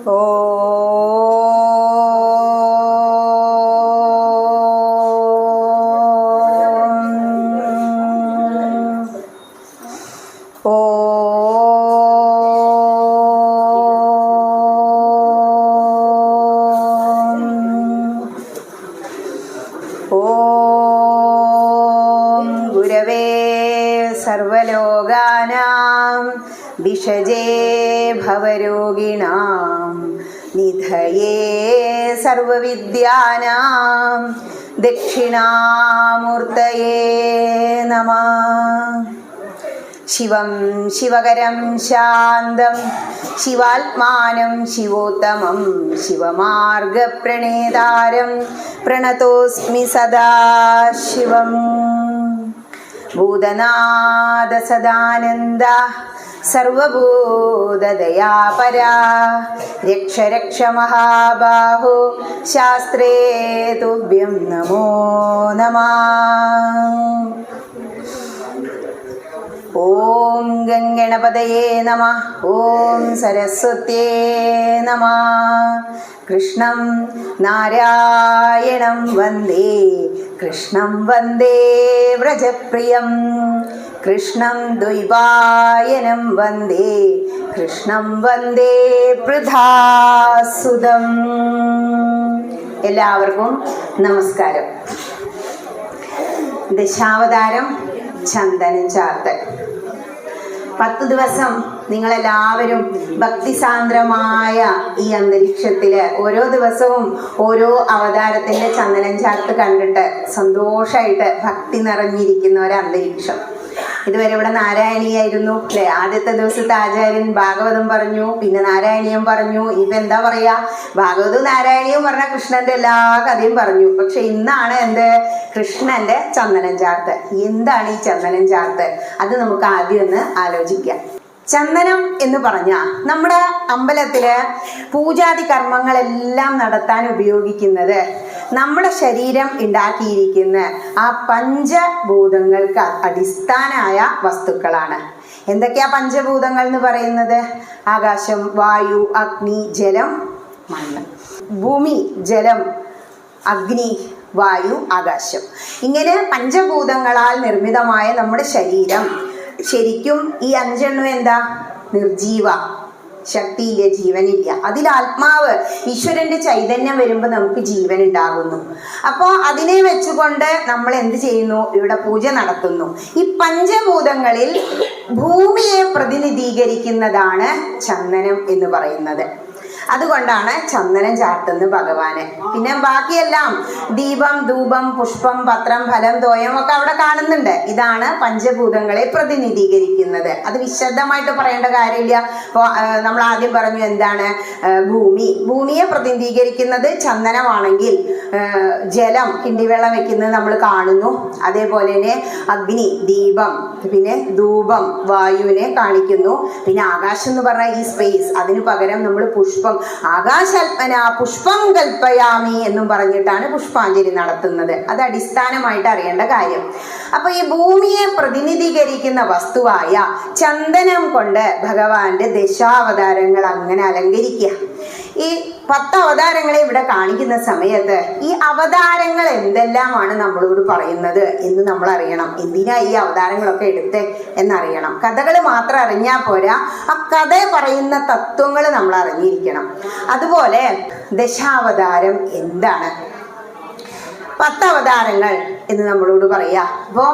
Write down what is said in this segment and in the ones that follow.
ഓ ഗുരവേ സർവലോകാനാം വിഷജേ ഭവരോഗിണാം നിധയേ സർവവിദ്യാനാം ദക്ഷിണാമൂർത്തയേ നമഃ. ശിവം ശിവകരം ശാന്തം ശിവാത്മാനം ശിവോത്തമം ശിവമാർഗപ്രണേതാരം പ്രണതോസ്മി സദാ ശിവം. ഭൂതനാഥ സദാനന്ദ സർവഭൂതദയാപരാ രക്ഷ രക്ഷ മഹാബാഹോ ശാസ്ത്രേ തുഭ്യം നമോ നമഃ. ഓം ഗംഗണപതയേ നമഃ. ഓം സരസ്വത്യേ നമഃ. കൃഷ്ണം നാരായണം വന്ദേ കൃഷ്ണം വന്ദേ വ്രജപ്രിയം കൃഷ്ണം ദ്വൈപായനം വന്ദേ കൃഷ്ണം വന്ദേ പൃഥാസുതം. എല്ലാവർക്കും നമസ്കാരം. ദശാവതാരം ചന്ദനം ചാർത്തൽ. 10 ദിവസം നിങ്ങളെല്ലാവരും ഭക്തിസാന്ദ്രമായ ഈ അന്തരീക്ഷത്തില് ഓരോ ദിവസവും ഓരോ അവതാരത്തിന്റെ ചന്ദനം ചാർത്ത് കണ്ടിട്ട് സന്തോഷമായിട്ട് ഭക്തി നിറഞ്ഞിരിക്കുന്ന ഒരു അന്തരീക്ഷം. ഇതുവരെ ഇവിടെ നാരായണീയായിരുന്നു അല്ലെ? ആദ്യത്തെ ദിവസത്തെ ആചാര്യൻ ഭാഗവതം പറഞ്ഞു, പിന്നെ നാരായണീയം പറഞ്ഞു. ഇപ്പൊ എന്താ പറയാ? ഭാഗവതവും നാരായണീയവും പറഞ്ഞ കൃഷ്ണന്റെ എല്ലാ കഥയും പറഞ്ഞു. പക്ഷെ ഇന്നാണ് എന്ത്? കൃഷ്ണന്റെ ചന്ദനം ചാർത്ത്. എന്താണ് ഈ ചന്ദനം ചാർത്ത്? അത് നമുക്ക് ആദ്യം ഒന്ന് ആലോചിക്കാം. ചന്ദനം എന്ന് പറഞ്ഞാൽ നമ്മുടെ അമ്പലത്തില് പൂജാതി കർമ്മങ്ങളെല്ലാം നടത്താൻ ഉപയോഗിക്കുന്നത് നമ്മുടെ ശരീരം ഉണ്ടാക്കിയിരിക്കുന്ന ആ പഞ്ചഭൂതങ്ങൾക്ക് അടിസ്ഥാനമായ വസ്തുക്കളാണ്. എന്തൊക്കെയാ പഞ്ചഭൂതങ്ങൾ എന്ന് പറയുന്നത്? ആകാശം, വായു, അഗ്നി, ജലം, മണ്ണ്. ഭൂമി, ജലം, അഗ്നി, വായു, ആകാശം. ഇങ്ങനെ പഞ്ചഭൂതങ്ങളാൽ നിർമ്മിതമായ നമ്മുടെ ശരീരം ശരിക്കും ഈ 5 എണ്ണം എന്താ? നിർജീവ, ശക്തിയില്ല, ജീവനില്ല. അതിൽ ആത്മാവ്, ഈശ്വരന്റെ ചൈതന്യം വരുമ്പോൾ നമുക്ക് ജീവൻ ഉണ്ടാകുന്നു. അപ്പോൾ അതിനെ വെച്ചുകൊണ്ട് നമ്മൾ എന്ത് ചെയ്യുന്നു? ഇവിടെ പൂജ നടത്തുന്നു. ഈ പഞ്ചഭൂതങ്ങളിൽ ഭൂമിയെ പ്രതിനിധീകരിക്കുന്നതാണ് ചന്ദനം എന്ന് പറയുന്നത്. അതുകൊണ്ടാണ് ചന്ദനം ചാർത്തുന്നത് ഭഗവാന്. പിന്നെ ബാക്കിയെല്ലാം ദീപം, ധൂപം, പുഷ്പം, പത്രം, ഫലം, തോയം ഒക്കെ അവിടെ കാണുന്നുണ്ട്. ഇതാണ് പഞ്ചഭൂതങ്ങളെ പ്രതിനിധീകരിക്കുന്നത്. അത് വിശദമായിട്ട് പറയേണ്ട കാര്യമില്ല. ഇപ്പോൾ നമ്മൾ ആദ്യം പറഞ്ഞു എന്താണ്? ഭൂമിയെ പ്രതിനിധീകരിക്കുന്നത് ചന്ദനമാണെങ്കിൽ ജലം, കിണ്ടിവെള്ളം വെക്കുന്നത് നമ്മൾ കാണുന്നു. അതേപോലെ തന്നെ അഗ്നി, ദീപം, പിന്നെ ധൂപം, വായുവിനെ കാണിക്കുന്നു. പിന്നെ ആകാശം എന്ന് പറഞ്ഞാൽ ഈ സ്പേസ്, അതിന് പകരം നമ്മൾ പുഷ്പം, ആകാശൽപന പുഷ്പം കൽപ്പയാമി എന്നും പറഞ്ഞിട്ടാണ് പുഷ്പാഞ്ജലി നടത്തുന്നത്. അത് അടിസ്ഥാനമായിട്ട് അറിയേണ്ട കാര്യം. അപ്പൊ ഈ ഭൂമിയെ പ്രതിനിധീകരിക്കുന്ന വസ്തുവായ ചന്ദനം കൊണ്ട് ഭഗവാന്റെ ദശാവതാരങ്ങൾ അങ്ങനെ അലങ്കരിക്കുക. ഈ 10 അവതാരങ്ങളെ ഇവിടെ കാണിക്കുന്ന സമയത്ത് ഈ അവതാരങ്ങൾ എന്തെല്ലാമാണ് നമ്മളോട് പറയുന്നത് എന്ന് നമ്മൾ അറിയണം. എന്തിനാ ഈ അവതാരങ്ങളൊക്കെ എടുത്ത് എന്നറിയണം. കഥകൾ മാത്രം അറിഞ്ഞാൽ പോരാ, ആ കഥ പറയുന്ന തത്വങ്ങൾ നമ്മൾ അറിഞ്ഞിരിക്കണം. അതുപോലെ ദശാവതാരം എന്താണ്? 10 അവതാരങ്ങൾ എന്ന് നമ്മളോട് പറയാ. അപ്പോ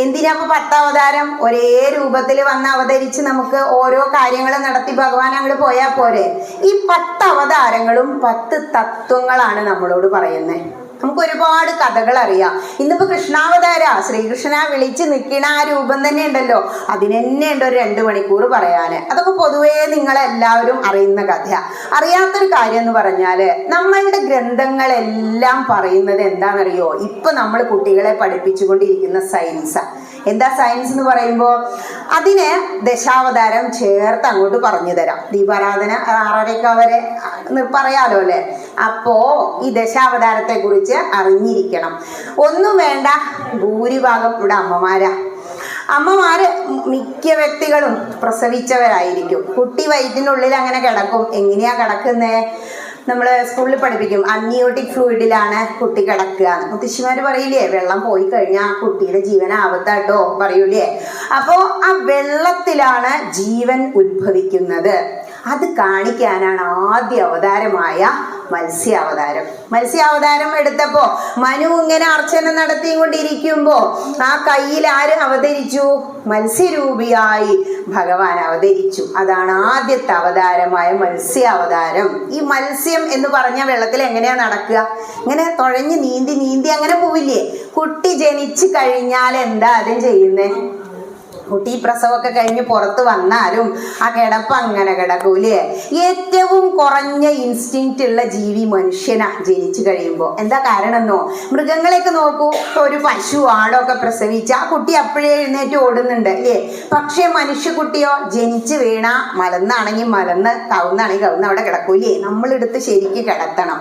എന്തിനാ 10 അവതാരം? ഒരേ രൂപത്തിൽ വന്ന് അവതരിച്ച് നമുക്ക് ഓരോ കാര്യങ്ങൾ നടത്തി ഭഗവാൻ അങ്ങോട്ട് പോയാൽ പോരെ? ഈ 10 അവതാരങ്ങളും 10 തത്വങ്ങളാണ് നമ്മളോട് പറയുന്നത്. നമുക്ക് ഒരുപാട് കഥകൾ അറിയാം. ഇന്നിപ്പോ കൃഷ്ണാവതാര, ശ്രീകൃഷ്ണനെ വിളിച്ച് നിൽക്കണ ആ രൂപം തന്നെ ഉണ്ടല്ലോ, അതിന് തന്നെ ഉണ്ട് ഒരു 2 മണിക്കൂർ പറയാന്. അതൊക്കെ പൊതുവേ നിങ്ങളെല്ലാവരും അറിയുന്ന കഥയാ. അറിയാത്തൊരു കാര്യം എന്ന് പറഞ്ഞാല് നമ്മളുടെ ഗ്രന്ഥങ്ങളെല്ലാം പറയുന്നത് എന്താണെന്നറിയോ? ഇപ്പൊ നമ്മൾ കുട്ടികളെ പഠിപ്പിച്ചുകൊണ്ടിരിക്കുന്ന സയൻസാ. എന്താ സയൻസ് എന്ന് പറയുമ്പോൾ അതിന് ദശാവതാരം ചേർത്ത് അങ്ങോട്ട് പറഞ്ഞു തരാം. ദീപാരാധന 6:30 വരെ പറയാലോ അല്ലേ? അപ്പോ ഈ ദശാവതാരത്തെ കുറിച്ച് അറിഞ്ഞിരിക്കണം. ഒന്നും വേണ്ട, ഭൂരിഭാഗം ഇവിടെ അമ്മമാരാ. അമ്മമാര് മിക്ക വ്യക്തികളും പ്രസവിച്ചവരായിരിക്കും. കുട്ടി വയറ്റിനുള്ളിൽ അങ്ങനെ കിടക്കും. എങ്ങനെയാ കിടക്കുന്നേ? നമ്മൾ സ്കൂളിൽ പഠിപ്പിക്കും, അമ്നിയോട്ടിക് ഫ്ലൂയിഡിലാണ് കുട്ടി കിടക്കുക. മുത്തശ്ശിമാര് പറയില്ലേ, വെള്ളം പോയി കഴിഞ്ഞാൽ കുട്ടിയുടെ ജീവൻ ആപത്താട്ടോ പറയൂലേ. അപ്പോൾ ആ വെള്ളത്തിലാണ് ജീവൻ ഉത്ഭവിക്കുന്നത്. അത് കാണിക്കാനാണ് ആദ്യ അവതാരമായ മത്സ്യാവതാരം. മത്സ്യാവതാരം എടുത്തപ്പോ മനു ഇങ്ങനെ അർച്ചന നടത്തിക്കൊണ്ടിരിക്കുമ്പോ ആ കയ്യിൽ ആര് അവതരിച്ചു? മത്സ്യരൂപിയായി ഭഗവാൻ അവതരിച്ചു. അതാണ് ആദ്യത്തെ അവതാരമായ മത്സ്യാവതാരം. ഈ മത്സ്യം എന്ന് പറഞ്ഞ വെള്ളത്തിൽ എങ്ങനെയാ നടക്കുക? ഇങ്ങനെ തുഴഞ്ഞ് നീന്തി നീന്തി അങ്ങനെ പോവില്ലേ? കുട്ടി ജനിച്ചു കഴിഞ്ഞാൽ എന്താ അതും ചെയ്യുന്നേ? കുട്ടി പ്രസവമൊക്കെ കഴിഞ്ഞ് പുറത്ത് വന്നാലും ആ കിടപ്പ് അങ്ങനെ കിടക്കൂലേ. ഏറ്റവും കുറഞ്ഞ ഇൻസ്റ്റിങ്ക്റ്റ് ഉള്ള ജീവി മനുഷ്യനാ ജനിച്ചു കഴിയുമ്പോൾ. എന്താ കാരണം എന്നോ? മൃഗങ്ങളെയൊക്കെ നോക്കൂ, ഒരു പശു ആടൊക്കെ പ്രസവിച്ച ആ കുട്ടി അപ്പോഴേ എഴുന്നേറ്റ് ഓടുന്നുണ്ട് അല്ലേ. പക്ഷേ മനുഷ്യക്കുട്ടിയോ ജനിച്ചു വീണ മലന്നാണെങ്കിൽ മലന്ന്, കവുന്നാണെങ്കിൽ കവുന്ന് അവിടെ കിടക്കൂലേ. നമ്മളെടുത്ത് ശരിക്ക് കിടത്തണം.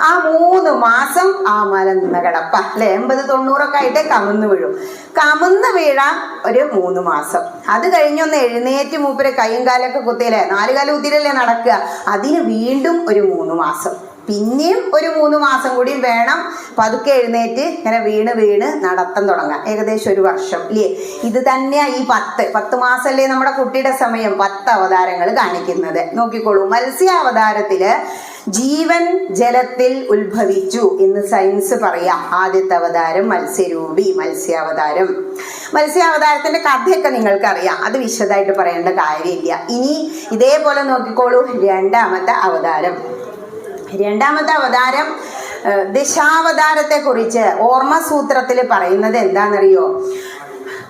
ആ 3 മാസം ആ മലന്ന കിടപ്പ അല്ലെ. 80-90 ആയിട്ട് കമന്ന് വീഴും. കമന്ന് വീഴാൻ ഒരു 3 മാസം. അത് കഴിഞ്ഞൊന്ന് എഴുന്നേറ്റ് മൂപ്പരെ കൈയും കാലൊക്കെ കുത്തിയില്ലേ, 4 കാല് കുത്തിയിലല്ലേ നടക്കുക. അതിന് വീണ്ടും ഒരു 3 മാസം, പിന്നെയും ഒരു 3 മാസം കൂടി വേണം പതുക്കെ എഴുന്നേറ്റ് ഇങ്ങനെ വീണ് വീണ് നടത്തം തുടങ്ങാം. ഏകദേശം 1 വർഷം അല്ലേ. ഇത് തന്നെയാ ഈ 10 മാസമല്ലേ നമ്മുടെ കുട്ടിയുടെ സമയം. 10 അവതാരങ്ങൾ കാണിക്കുന്നത്. നോക്കിക്കോളൂ, മത്സ്യാവതാരത്തില് ജീവൻ ജലത്തിൽ ഉത്ഭവിച്ചു എന്ന് സയൻസ് പറയാം. ആദ്യത്തെ അവതാരം മത്സ്യരൂപി, മത്സ്യാവതാരം. മത്സ്യാവതാരത്തിന്റെ കഥയൊക്കെ നിങ്ങൾക്കറിയാം, അത് വിശദമായിട്ട് പറയേണ്ട കാര്യമില്ല. ഇനി ഇതേപോലെ നോക്കിക്കോളൂ, രണ്ടാമത്തെ അവതാരം. രണ്ടാമത്തെ അവതാരം ദശാവതാരത്തെ കുറിച്ച് ഓർമ്മസൂത്രത്തിൽ പറയുന്നത് എന്താണെന്നറിയോ?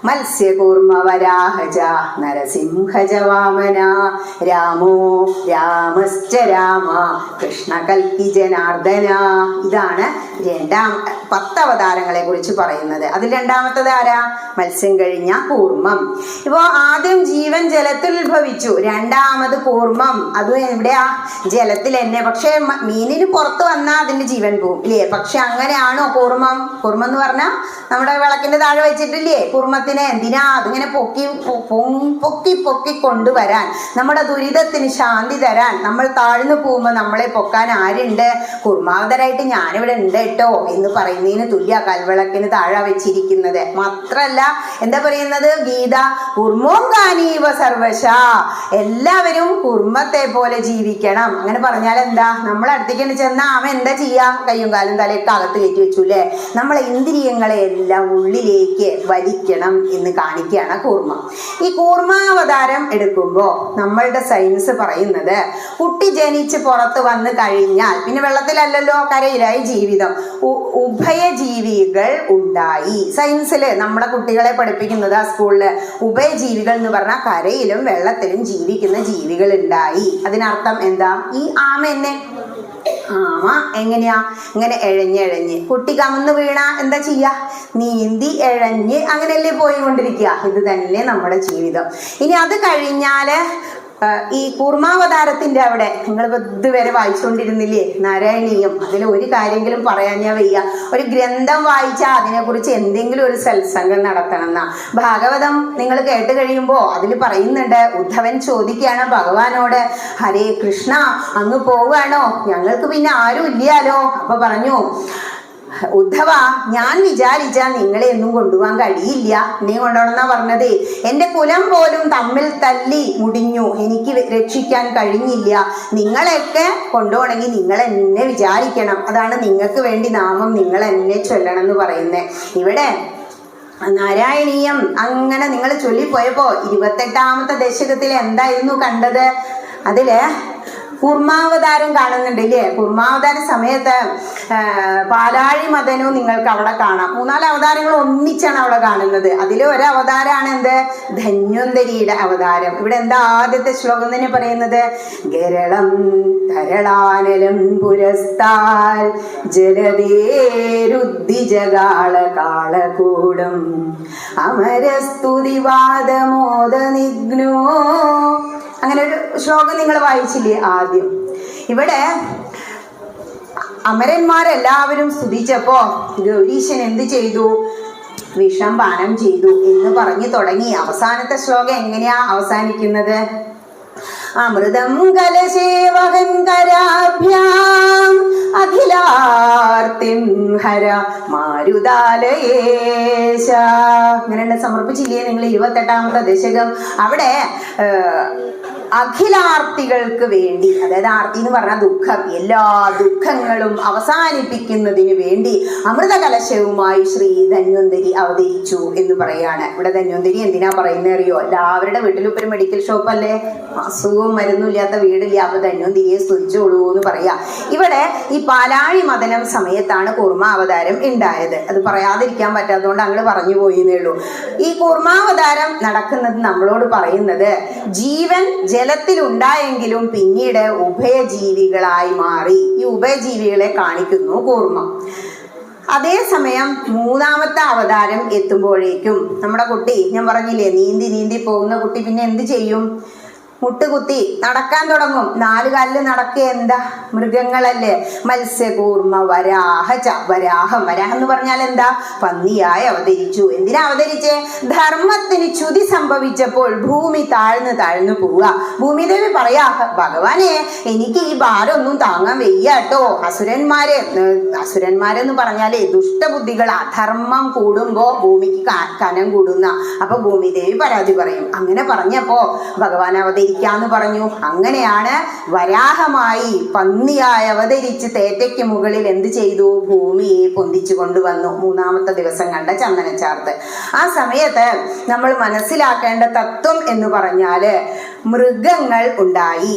മത്സ്യകൂർമ്മ വരാഹജ നരസിംഹജ വാമന രാമോ രാമശ്ച രാമ കൃഷ്ണ കൽക്കി ജനാർദ്ദന. ഇതാണ് 10 അവതാരങ്ങളെ കുറിച്ച് പറയുന്നത്. അതിൽ രണ്ടാമത്തത് ആരാ? മത്സ്യം കഴിഞ്ഞ കൂർമ്മം. ഇപ്പോ ആദ്യം ജീവൻ ജലത്തിൽ ഉത്ഭവിച്ചു, രണ്ടാമത് കൂർമ്മം. അതും എവിടെയാ? ജലത്തിൽ തന്നെ. പക്ഷെ മീനിന് പുറത്ത് വന്നാൽ അതിന്റെ ജീവൻ പോവും ഇല്ലേ. പക്ഷെ അങ്ങനെയാണോ കൂർമ്മം? കൂർമ്മം എന്ന് പറഞ്ഞാൽ നമ്മുടെ വിളക്കിന്റെ താഴെ വെച്ചിട്ടില്ലേ കുർമ്മത്തിന്. എന്തിനാ? അതിങ്ങനെ പൊക്കി കൊണ്ടുവരാൻ, നമ്മുടെ ദുരിതത്തിന് ശാന്തി തരാൻ. നമ്മൾ താഴ്ന്നു പോകുമ്പോൾ നമ്മളെ പൊക്കാൻ ആരുണ്ട്? കുർമാവതരായിട്ട് ഞാനിവിടെ ഉണ്ട് കേട്ടോ എന്ന് പറയുന്നതിന് തുല്യ കൽവിളക്കിന് താഴെ വെച്ചിരിക്കുന്നത്. മാത്രല്ല എന്താ പറയുന്നത് ഗീത? കുർമ്മോം ഗാനീവ സർവശ, എല്ലാവരും കുർമ്മത്തെ പോലെ ജീവിക്കണം. അങ്ങനെ പറഞ്ഞാൽ എന്താ? നമ്മൾ അടുത്തേക്ക് ചെന്നാൽ അവൻ എന്താ ചെയ്യാ? കയ്യും കാലും തലയൊക്കെ അകത്ത് കയറ്റി വെച്ചൂല്ലേ. നമ്മളെ ഇന്ദ്രിയങ്ങളെ എല്ലാം ഉള്ളിലേക്ക് വലിക്കണം എന്ന് കാണിക്കുകയാണ് കൂർമ്മ. ഈ കൂർമാവതാരം എടുക്കുമ്പോൾ നമ്മളുടെ സയൻസ് പറയുന്നത് കുട്ടി ജനിച്ച് പുറത്ത് വന്ന് കഴിഞ്ഞാൽ പിന്നെ വെള്ളത്തിലല്ലല്ലോ, കരയിലായി ജീവിതം. ഉഭയജീവികൾ ഉണ്ടായി. സയൻസിൽ നമ്മളെ കുട്ടികളെ പഠിപ്പിക്കുന്നത് ആ സ്കൂളില് ഉഭയജീവികൾ എന്ന് പറഞ്ഞാൽ കരയിലും വെള്ളത്തിലും ജീവിക്കുന്ന ജീവികൾ ഉണ്ടായി. അതിനർത്ഥം എന്താ? ഈ ആമ ആമ എങ്ങനെയാ? ഇങ്ങനെ എഴഞ്ഞ് കുട്ടി കമന്ന് വീണ എന്താ ചെയ്യാ? നീന്തി എഴഞ്ഞ് അങ്ങനെയല്ലേ പോയിക്കൊണ്ടിരിക്കുക. ഇത് തന്നെ നമ്മുടെ ജീവിതം. ഇനി അത് കഴിഞ്ഞാല് ഈ കൂർമാവതാരത്തിന്റെ അവിടെ നിങ്ങൾ ഇതുവരെ വായിച്ചുകൊണ്ടിരുന്നില്ലേ നാരായണീയം? അതിൽ ഒരു കാര്യമെങ്കിലും പറയാൻ ഞാൻ വയ്യ. ഒരു ഗ്രന്ഥം വായിച്ചാൽ അതിനെക്കുറിച്ച് എന്തെങ്കിലും ഒരു സത്സംഗം നടത്തണം എന്നാ. ഭാഗവതം നിങ്ങൾ കേട്ട് കഴിയുമ്പോൾ അതിൽ പറയുന്നുണ്ട്, ഉദ്ധവൻ ചോദിക്കുകയാണ് ഭഗവാനോട്, ഹരേ കൃഷ്ണ അങ്ങ് പോവുകയാണോ? ഞങ്ങൾക്ക് പിന്നെ ആരും ഇല്ലാലോ. അപ്പൊ പറഞ്ഞു, ഉദ്ധവ, ഞാൻ വിചാരിച്ചാൽ നിങ്ങളെ ഒന്നും കൊണ്ടുപോകാൻ കഴിയില്ല. എന്നെ കൊണ്ടുപോകണമെന്നാ പറഞ്ഞത്. എന്റെ കുലം പോലും തമ്മിൽ തല്ലി മുടിഞ്ഞു, എനിക്ക് രക്ഷിക്കാൻ കഴിഞ്ഞില്ല. നിങ്ങളെയൊക്കെ കൊണ്ടുപോകണമെങ്കിൽ നിങ്ങൾ എന്നെ വിചാരിക്കണം. അതാണ് നിങ്ങൾക്ക് വേണ്ടി നാമം നിങ്ങൾ എന്നെ ചൊല്ലണം എന്ന് പറയുന്നത്. ഇവിടെ നാരായണീയം അങ്ങനെ നിങ്ങൾ ചൊല്ലിപ്പോയപ്പോ 28ാമത്തെ ദശകത്തിൽ എന്തായിരുന്നു കണ്ടത്? അതില് കൂർമാവതാരം കാണുന്നുണ്ട് ഇല്ലേ. കൂർമാവതാര സമയത്ത് പാലാഴി മദനവും നിങ്ങൾക്ക് അവിടെ കാണാം. 3-4 അവതാരങ്ങൾ ഒന്നിച്ചാണ് അവിടെ കാണുന്നത്. അതിൽ ഒരു അവതാരമാണ് എന്ത്? ധന്വന്തരിയുടെ അവതാരം. ഇവിടെ എന്താ ആദ്യത്തെ ശ്ലോകം തന്നെ പറയുന്നത്? ഗരളം തരളാനലം പുരസ്താൽ ജലദേരുദ്ധിജകാള കാളകൂടം അമരസ്തുതിവാദമോദ നിഗ്നോ. അങ്ങനെ ഒരു ശ്ലോകം നിങ്ങൾ വായിച്ചില്ലേ ആദ്യം? ഇവിടെ അമരന്മാരെല്ലാവരും സ്തുതിച്ചപ്പോ ഗൗരീശൻ എന്ത് ചെയ്തു? വിഷം പാനം ചെയ്തു എന്ന് പറഞ്ഞു തുടങ്ങി. അവസാനത്തെ ശ്ലോകം എങ്ങനെയാ അവസാനിക്കുന്നത്? അമൃതം കലശേവഹൻ കരാഭ്യാം അഖിലാർത്തിം ഹര മാരുതാലയേശ. അങ്ങനെയുള്ള സമർപ്പിച്ചില്ലേ നിങ്ങൾ 28ാമത്തെ ദശകം? അവിടെ അഖിലാർത്തികൾക്ക് വേണ്ടി, അതായത് ആർത്തി എന്ന് പറഞ്ഞാൽ ദുഃഖം, എല്ലാ ദുഃഖങ്ങളും അവസാനിപ്പിക്കുന്നതിന് വേണ്ടി അമൃത കലശവുമായി ശ്രീ ധന്വന്തരി അവതരിച്ചു എന്ന് പറയാണ്. ഇവിടെ ധന്വന്തരി എന്തിനാ പറയുന്നത് അറിയോ? എല്ലാവരുടെ വീട്ടിലും ഇപ്പൊ ഒരു മെഡിക്കൽ ഷോപ്പ് അല്ലേ, അസുഖവും മരുന്നും ഇല്ലാത്ത വീടില്ല, അപ്പൊ ധന്വന്തരിയെ സ്തുതിച്ചോളൂ എന്ന് പറയാ. ഇവിടെ ഈ പാലാഴി മദനം സമയത്താണ് കൂർമാവതാരം ഉണ്ടായത്. അത് പറയാതിരിക്കാൻ പറ്റാത്തതുകൊണ്ട് അങ്ങോട്ട് പറഞ്ഞു പോയിന്നേ ഉള്ളൂ. ഈ കൂർമാവതാരം നടക്കുന്നത് നമ്മളോട് പറയുന്നത് ജീവൻ ജലത്തിലുണ്ടായെങ്കിലും പിന്നീട് ഉഭയജീവികളായി മാറി. ഈ ഉഭയജീവികളെ കാണിക്കുന്നു കൂർമ്മം. അതേസമയം 3ാമത്തെ അവതാരം എത്തുമ്പോഴേക്കും നമ്മുടെ കുട്ടി, ഞാൻ പറഞ്ഞില്ലേ, നീന്തി നീന്തി പോകുന്ന കുട്ടി പിന്നെ എന്ത് ചെയ്യും? മുട്ടുകുത്തി നടക്കാൻ തുടങ്ങും. 4 കാലിൽ നടക്കുക എന്താ? മൃഗങ്ങളല്ലേ. മത്സ്യകൂർമ്മ വരാഹച. വരാഹം എന്ന് പറഞ്ഞാൽ എന്താ? പന്നിയായി അവതരിച്ചു. എന്തിനാ അവതരിച്ചേ? ധർമ്മത്തിന് ച്യുതി സംഭവിച്ചപ്പോൾ ഭൂമി താഴ്ന്നു പോവുക. ഭൂമിദേവി പറയാ, ഭഗവാനെ എനിക്ക് ഈ ഭാരമൊന്നും താങ്ങാൻ വയ്യാട്ടോ. അസുരന്മാരെന്ന് പറഞ്ഞാലേ ദുഷ്ടബുദ്ധികൾ, അധർമ്മം കൂടുമ്പോ ഭൂമിക്ക് കനം കൂടുന്ന. അപ്പൊ ഭൂമിദേവി പരാതി പറയും. അങ്ങനെ പറഞ്ഞപ്പോ ഭഗവാൻ അവതരിക്കാന്ന് പറഞ്ഞു. അങ്ങനെയാണ് വരാഹമായി പന്നിയായി അവതരിച്ച് തേറ്റയ്ക്ക് മുകളിൽ എന്ത് ചെയ്തു? ഭൂമിയെ പൊന്തിച്ചു കൊണ്ടുവന്നു. 3ാമത്തെ ദിവസം കണ്ട ചന്ദനച്ചാർത്ത്. ആ സമയത്ത് നമ്മൾ മനസ്സിലാക്കേണ്ട തത്വം എന്ന് പറഞ്ഞാല് മൃഗങ്ങൾ ഉണ്ടായി,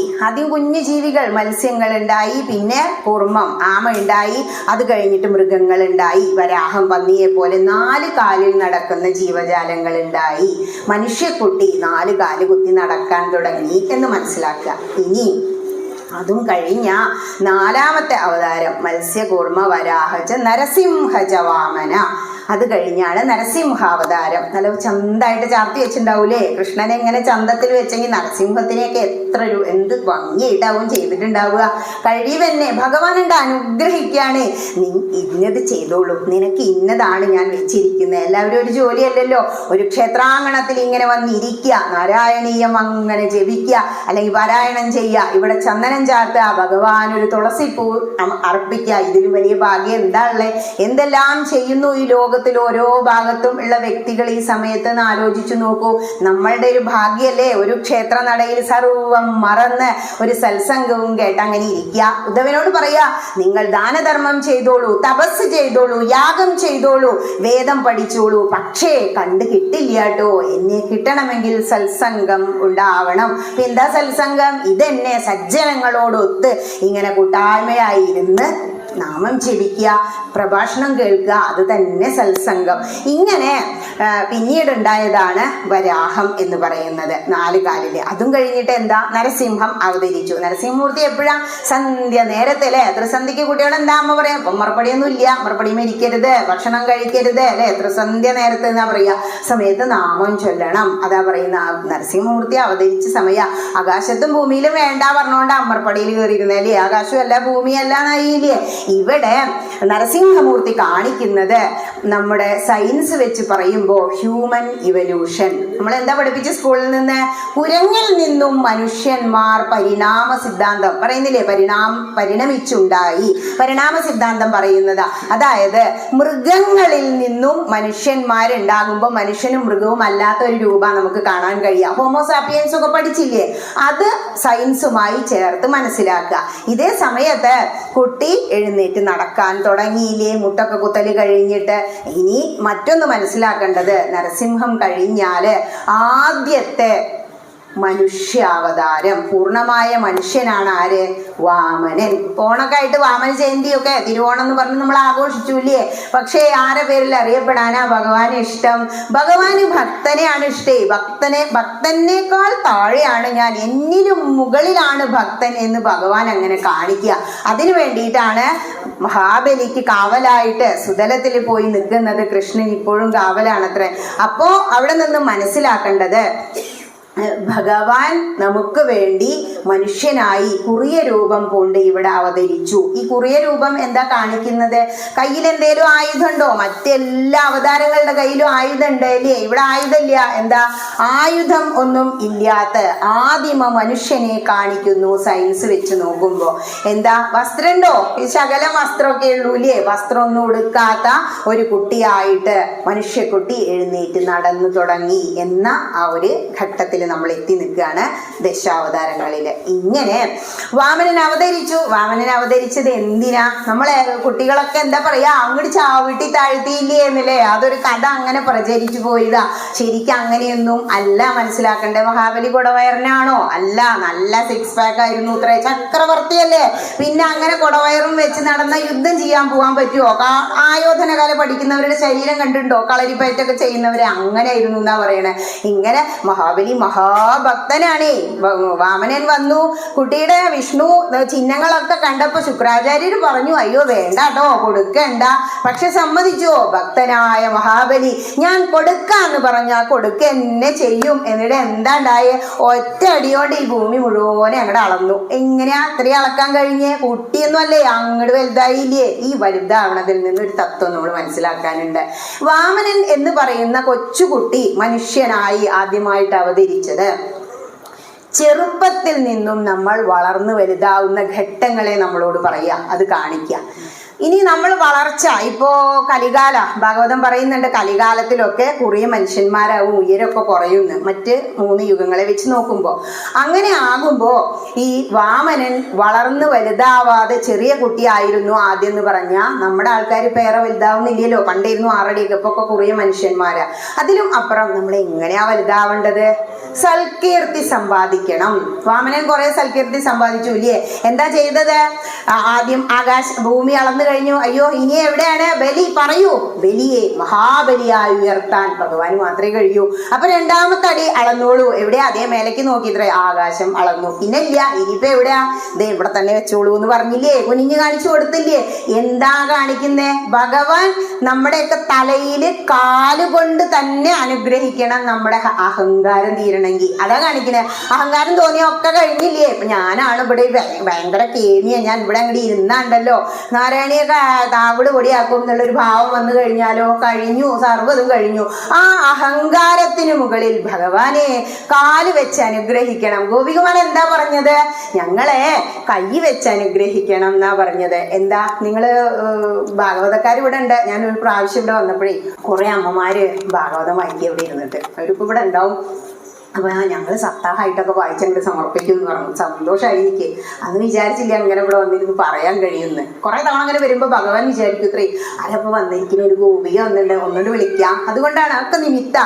കുഞ്ഞു ജീവികൾ, മത്സ്യങ്ങൾ ഉണ്ടായി, പിന്നെ കൂർമ്മം ആമ ഉണ്ടായി, അത് കഴിഞ്ഞിട്ട് മൃഗങ്ങൾ ഉണ്ടായി, വരാഹം പന്നിയെ പോലെ 4 കാലിൽ നടക്കുന്ന ജീവജാലങ്ങൾ ഉണ്ടായി. മനുഷ്യക്കുട്ടി 4 കാല് കുത്തി നടക്കാൻ തുടങ്ങി എന്ന് മനസ്സിലാക്കുക. ഇനി അതും കഴിഞ്ഞ 4ാമത്തെ അവതാരം മത്സ്യകൂർമ്മ വരാഹച നരസിംഹച വാമന. അത് കഴിഞ്ഞാണ് നരസിംഹാവതാരം. നല്ല ചന്തായിട്ട് ചാർത്തി വെച്ചിട്ടുണ്ടാവൂലേ. കൃഷ്ണനെ എങ്ങനെ ചന്തത്തിൽ വെച്ചെങ്കിൽ നരസിംഹത്തിനെയൊക്കെ എന്ത് ഭംഗിയായിട്ടാവും ചെയ്തിട്ടുണ്ടാവുക. കഴിവന്നെ ഭഗവാൻ ഉണ്ട്, അനുഗ്രഹിക്കാണ്. നീ ഇന്നത് ചെയ്തോളൂ, നിനക്ക് ഇന്നതാണ് ഞാൻ വെച്ചിരിക്കുന്നത്. എല്ലാവരും ഒരു ജോലിയല്ലല്ലോ. ഒരു ക്ഷേത്രാങ്കണത്തിൽ ഇങ്ങനെ വന്നിരിക്കുക, നാരായണീയം അങ്ങനെ ജപിക്കുക, അല്ലെങ്കിൽ പാരായണം ചെയ്യുക, ഇവിടെ ചന്ദനം ചാർത്തുക, ഭഗവാൻ ഒരു തുളസിപ്പൂ അർപ്പിക്കുക. ഇതിലും വലിയ ഭാഗ്യം എന്താ ഉള്ളത്? എന്തെല്ലാം ചെയ്യുന്നു ഈ ലോകത്തിൽ ഓരോ ഭാഗത്തും ഉള്ള വ്യക്തികൾ ഈ സമയത്ത് ആലോചിച്ചു നോക്കൂ. നമ്മളുടെ ഒരു ഭാഗ്യല്ലേ ഒരു ക്ഷേത്ര നടയിൽ സർവം മറന്ന് ഒരു സത്സംഗവും കേട്ട് അങ്ങനെ ഇരിക്കുക. ഉദ്ധവനോട് പറയാ, നിങ്ങൾ ദാനധർമ്മം ചെയ്തോളൂ, തപസ് ചെയ്തോളൂ, യാഗം ചെയ്തോളൂ, വേദം പഠിച്ചോളൂ, പക്ഷേ കണ്ടു കിട്ടില്ല കേട്ടോ. എന്നെ കിട്ടണമെങ്കിൽ സത്സംഗം ഉണ്ടാവണം. എന്താ സത്സംഗം? ഇതെന്നെ സജ്ജനങ്ങളോടൊത്ത് ഇങ്ങനെ കൂട്ടായ്മയായിരുന്ന് നാമം ജപിക്കുക, പ്രഭാഷണം കേൾക്കുക, അത് തന്നെ സത്സംഗം. ഇങ്ങനെ പിന്നീടുണ്ടായതാണ് വരാഹം എന്ന് പറയുന്നത് 4 കാലില്. അതും കഴിഞ്ഞിട്ട് എന്താ? നരസിംഹം അവതരിച്ചു. നരസിംഹമൂർത്തി എപ്പോഴാ? സന്ധ്യ നേരത്തിലെ. ത്രിസന്ധ്യക്ക് കുട്ടിയോട് എന്താ അമ്മ പറയാം? മറുപടിയൊന്നും ഇല്ല, മറുപടി മരിക്കരുത്, ഭക്ഷണം കഴിക്കരുത് അല്ലെ. ത്രിസന്ധ്യ നേരത്തെ എന്നാ പറയാ. സമയത്ത് നാമം ചൊല്ലണം, അതാ പറയുന്ന. നരസിംഹമൂർത്തി അവതരിച്ച സമയ ആകാശത്തും ഭൂമിയിലും വേണ്ട പറഞ്ഞോണ്ട് അമർപ്പടിയിൽ കയറിയിരുന്നല്ലേ. ആകാശമല്ല ഭൂമിയല്ല നയില്ലേ. ഇവിടെ നരസിംഹമൂർത്തി കാണിക്കുന്നത് നമ്മുടെ സയൻസ് വെച്ച് പറയുമ്പോൾ ഹ്യൂമൻ ഇവല്യൂഷൻ. നമ്മൾ എന്താ പഠിപ്പിച്ച സ്കൂളിൽ നിന്ന്? കുരങ്ങിൽ നിന്നും മനുഷ്യന്മാർ പരിണാമ സിദ്ധാന്തം പറയുന്നില്ലേ, പരിണമിച്ചുണ്ടായി. പരിണാമ സിദ്ധാന്തം പറയുന്നതാ. അതായത് മൃഗങ്ങളിൽ നിന്നും മനുഷ്യന്മാരുണ്ടാകുമ്പോൾ മനുഷ്യനും മൃഗവും അല്ലാത്ത ഒരു രൂപം നമുക്ക് കാണാൻ കഴിയുക. ഹോമോസാപ്പിയൻസ് ഒക്കെ പഠിച്ചില്ലേ? അത് സയൻസുമായി ചേർത്ത് മനസ്സിലാക്കുക. ഇതേ സമയത്ത് കുട്ടി എഴുന്നേറ്റ് നടക്കാൻ തുടങ്ങിയില്ലേ, മുട്ടൊക്കെ കുത്തല് കഴിഞ്ഞിട്ട്. ഇനി മറ്റൊന്ന് മനസ്സിലാക്കേണ്ടത്, നരസിംഹം കഴിഞ്ഞാല് ആദ്യത്തെ മനുഷ്യാവതാരം, പൂർണ്ണമായ മനുഷ്യനാണ് ആര്? വാമനൻ. ഓണൊക്കെ ആയിട്ട് വാമന ജയന്തിയൊക്കെ തിരുവോണം എന്ന് പറഞ്ഞ് നമ്മൾ ആഘോഷിച്ചൂല്ലേ. പക്ഷേ ആരെ പേരിൽ അറിയപ്പെടാനാ ഭഗവാന് ഇഷ്ടം? ഭഗവാന് ഭക്തനെയാണ് ഇഷ്ടേ. ഭക്തനേക്കാൾ താഴെയാണ് ഞാൻ, എന്നിലും മുകളിലാണ് ഭക്തൻ എന്ന് ഭഗവാൻ അങ്ങനെ കാണിക്കുക. അതിനു വേണ്ടിയിട്ടാണ് മഹാബലിക്ക് കാവലായിട്ട് സുതലത്തിൽ പോയി നിൽക്കുന്നത്. കൃഷ്ണൻ ഇപ്പോഴും കാവലാണത്രേ. അപ്പോ അവിടെ നിന്ന് മനസ്സിലാക്കേണ്ടത്, ഭഗവാൻ നമുക്ക് വേണ്ടി മനുഷ്യനായി കുറിയ രൂപം കൊണ്ട് ഇവിടെ അവതരിച്ചു. ഈ കുറിയ രൂപം എന്താ കാണിക്കുന്നത്? കയ്യിൽ എന്തേലും ആയുധമുണ്ടോ? മറ്റെല്ലാ അവതാരങ്ങളുടെ കയ്യിലും ആയുധം ഉണ്ട് അല്ലേ? ഇവിടെ ആയുധമില്ല. എന്താ? ആയുധം ഒന്നും ഇല്ലാത്ത ആദിമ മനുഷ്യനെ കാണിക്കുന്നു. സയൻസ് വെച്ച് നോക്കുമ്പോ എന്താ? വസ്ത്രമുണ്ടോ? ഈ ശകലം വസ്ത്രമൊക്കെ ഉള്ളൂ അല്ലേ? വസ്ത്രമൊന്നും ഉടുക്കാത്ത ഒരു കുട്ടിയായിട്ട് മനുഷ്യക്കുട്ടി എഴുന്നേറ്റ് നടന്നു തുടങ്ങി എന്ന ആ ഒരു ഘട്ടത്തിൽ നമ്മൾ എത്തി നിൽക്കുകയാണ് ദശാവതാരങ്ങളിൽ. ഇങ്ങനെ വാമനൻ അവതരിച്ചു. വാമനൻ അവതരിച്ചത് എന്തിനാ? നമ്മളെ കുട്ടികളൊക്കെ എന്താ പറയാ, അങ്ങോട്ട് ചാവിട്ടി താഴ്ത്തിയില്ലേ എന്നല്ലേ? അതൊരു കഥ അങ്ങനെ പ്രചരിച്ചു പോയതാ. ശരിക്കും അങ്ങനെയൊന്നും അല്ല മനസ്സിലാക്കണ്ടേ. മഹാബലി കുടവയറിനാണോ? അല്ല, നല്ല സിക്സ് പാക്ക് ആയിരുന്നു അത്രേ. ചക്രവർത്തിയല്ലേ? പിന്നെ അങ്ങനെ കുടവയറും വെച്ച് നടന്ന യുദ്ധം ചെയ്യാൻ പോകാൻ പറ്റുമോ? ആയോധന കല പഠിക്കുന്നവരുടെ ശരീരം കണ്ടിട്ടുണ്ടോ? കളരിപ്പയറ്റൊക്കെ ചെയ്യുന്നവരെ അങ്ങനെ ആയിരുന്നു എന്നാ പറയണേ. ഇങ്ങനെ മഹാബലി മഹാഭക്തനാണേ. വാമനൻ വന്നു. കുട്ടിയുടെ വിഷ്ണു ചിഹ്നങ്ങളൊക്കെ കണ്ടപ്പോ ശുക്രാചാര്യര് പറഞ്ഞു, അയ്യോ വേണ്ടാട്ടോ, കൊടുക്കണ്ട. പക്ഷെ സമ്മതിച്ചോ? ഭക്തനായ മഹാബലി ഞാൻ കൊടുക്കാന്ന് പറഞ്ഞാ കൊടുക്കന്നെ ചെയ്യും. എന്നിട്ട് എന്താ ഉണ്ടായേ? ഒറ്റ അടിയോണ്ട് ഈ ഭൂമി മുഴുവനെ അങ്ങോട്ട് അളന്നു. എങ്ങനെയാ അത്രയും അളക്കാൻ കഴിഞ്ഞേ? കുട്ടിയൊന്നും അല്ലേ, അങ്ങോട്ട് വലുതായില്ലേ? ഈ വലുതാവണതിൽ നിന്നൊരു തത്വം നമ്മൾ മനസ്സിലാക്കാനുണ്ട്. വാമനൻ എന്ന് പറയുന്ന കൊച്ചുകുട്ടി മനുഷ്യനായി ആദ്യമായിട്ട് അവതരിച്ചത് ചെറുപ്പത്തിൽ നിന്നും നമ്മൾ വളർന്നു വലുതാവുന്ന ഘട്ടങ്ങളെ നമ്മളോട് പറയാ, അത് കാണിക്കുക. ഇനി നമ്മൾ വളർച്ച, ഇപ്പോ കലികാല ഭാഗവതം പറയുന്നുണ്ട്, കലികാലത്തിലൊക്കെ കുറേ മനുഷ്യന്മാരാവും, ഉയരമൊക്കെ കുറയുന്നു മറ്റ് 3 യുഗങ്ങളെ വെച്ച് നോക്കുമ്പോൾ. അങ്ങനെ ആകുമ്പോൾ ഈ വാമനൻ വളർന്നു വലുതാവാതെ ചെറിയ കുട്ടിയായിരുന്നു ആദ്യം എന്ന് പറഞ്ഞാൽ നമ്മുടെ ആൾക്കാർ പേറെ വലുതാവുന്നില്ലല്ലോ. പണ്ടിരുന്നു 6 അടിയൊക്കെ, ഇപ്പൊ കുറേ മനുഷ്യന്മാരാ. അതിലും അപ്പുറം നമ്മൾ എങ്ങനെയാ വലുതാവേണ്ടത്? സൽകീർത്തി സമ്പാദിക്കണം. വാമനൻ കുറെ സൽകീർത്തി സമ്പാദിച്ചു ഇല്ലേ? എന്താ ചെയ്തത്? ആദ്യം ഭൂമി അളന്നു കഴിഞ്ഞു. അയ്യോ ഇനി എവിടെയാണ് ബലി? പറയൂ. ബലിയെ മഹാബലിയായി ഉയർത്താൻ ഭഗവാന് മാത്രമേ കഴിയൂ. അപ്പൊ 2ാമത്തെ അടി അളന്നോളൂ. എവിടെയാ? അതേ മേലേക്ക് നോക്കിത്രേ, ആകാശം അളന്നു. പിന്നെ ഇല്ല, ഇനിയിപ്പോ എവിടെയാ? ദേ ഇവിടെ തന്നെ വെച്ചോളൂ എന്ന് പറഞ്ഞില്ലേ? കുനിഞ്ഞു കാണിച്ചു കൊടുത്തില്ലേ? എന്താ കാണിക്കുന്നേ? ഭഗവാൻ നമ്മുടെയൊക്കെ തലയില് കാലുകൊണ്ട് തന്നെ അനുഗ്രഹിക്കണം, നമ്മുടെ അഹങ്കാരം തീരണമെങ്കിൽ. അതാ കാണിക്കണേ. അഹങ്കാരം തോന്നിയ ഒക്കെ കഴിഞ്ഞില്ലേ? ഇപ്പൊ ഞാനാണ് ഇവിടെ ഭയങ്കര കേമിയ, ഞാൻ ഇവിടെ അങ്ങോട്ട് ഇരുന്നാണ്ടല്ലോ, നാരായണിയൊക്കെ താവിട് പൊടിയാക്കും എന്നുള്ളൊരു ഭാവം വന്നു കഴിഞ്ഞാലോ കഴിഞ്ഞു, സർവ്വതും കഴിഞ്ഞു. ആ അഹങ്കാരത്തിന് മുകളിൽ ഭഗവാനെ കാല് വെച്ച് അനുഗ്രഹിക്കണം. ഗോപികുമാരൻ എന്താ പറഞ്ഞത്? ഞങ്ങളെ കൈ വെച്ച് അനുഗ്രഹിക്കണം എന്നാ പറഞ്ഞത്. എന്താ നിങ്ങള് ഭാഗവതക്കാർ ഇവിടെ ഉണ്ട്. ഞാൻ ഒരു പ്രാവശ്യം ഇവിടെ വന്നപ്പോഴേ കുറെ അമ്മമാര് ഭാഗവതം വായിക്കുക ഇവിടെ ഇരുന്നിട്ട്. അവരിപ്പോ ഇവിടെ ഉണ്ടാവും. അപ്പൊ ഞങ്ങൾ സപ്താഹമായിട്ടൊക്കെ വായിച്ചങ്ങോട്ട് സമർപ്പിക്കും എന്ന് പറഞ്ഞു. സന്തോഷമായി എനിക്ക്. അന്ന് വിചാരിച്ചില്ല അങ്ങനെ ഇവിടെ വന്നിരുന്ന് പറയാൻ കഴിയുമെന്ന്. കുറെ തവണ അങ്ങനെ വരുമ്പോ ഭഗവാൻ വിചാരിക്കും, ഇത്രേ ആരപ്പോ വന്നിരിക്കുന്ന ഒരു ഗോപിക ഒന്നുകൊണ്ട് വിളിക്കാം. അതുകൊണ്ടാണ് ഒക്കെ നിമിത്ത.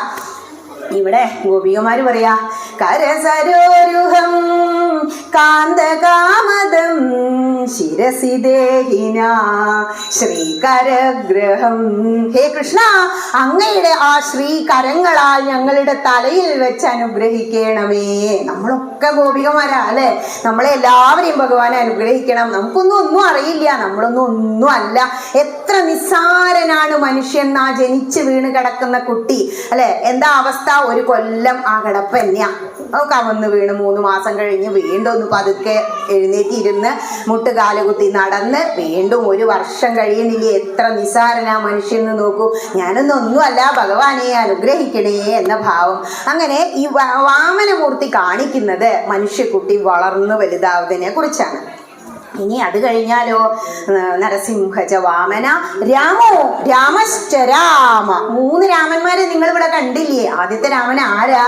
ഇവിടെ ഗോപികമാര് പറയാ, കരസരോരുഹം കാന്തകാമദം ശിരസി ദേഹിന ശ്രീകരഗ്രഹം. ഹേ കൃഷ്ണ, അങ്ങയുടെ ആ ശ്രീകരങ്ങളാൽ ഞങ്ങളുടെ തലയിൽ വെച്ച് അനുഗ്രഹിക്കണമേ. നമ്മളൊക്കെ ഗോപികമാരാ അല്ലെ? നമ്മളെ എല്ലാവരെയും ഭഗവാനെ അനുഗ്രഹിക്കണം. നമുക്കൊന്നും അറിയില്ല, ഒന്നും അല്ല. എത്ര നിസ്സാരനാണ് മനുഷ്യൻ, ആ ജനിച്ച് വീണ് കിടക്കുന്ന കുട്ടി അല്ലെ? എന്താ അവസ്ഥ? 1 കൊല്ലം ആ കിടപ്പ് തന്നെയാ. കവന്ന് വീണ് 3 മാസം കഴിഞ്ഞ് വീണ്ടും ഒന്ന് പതുക്കെ എഴുന്നേറ്റിരുന്ന് മുട്ടുകാലുകുത്തി നടന്ന് വീണ്ടും 1 വർഷം കഴിയണില്ലേ? എത്ര നിസ്സാരനാ മനുഷ്യൻ എന്ന് നോക്കൂ. ഞാനൊന്നും അല്ല, ഭഗവാനെ അനുഗ്രഹിക്കണേ എന്ന ഭാവം. അങ്ങനെ ഈ വാമനമൂർത്തി കാണിക്കുന്നത് മനുഷ്യക്കുട്ടി വളർന്നു വലുതാവുന്നതിനെ കുറിച്ചാണ്. ഇനി അത് കഴിഞ്ഞാലോ, നരസിംഹജ വാമന രാമോ രാമശ്ച രാമ. 3 രാമന്മാരെ നിങ്ങൾ ഇവിടെ കണ്ടില്ലേ? ആദ്യത്തെ രാമൻ ആരാ?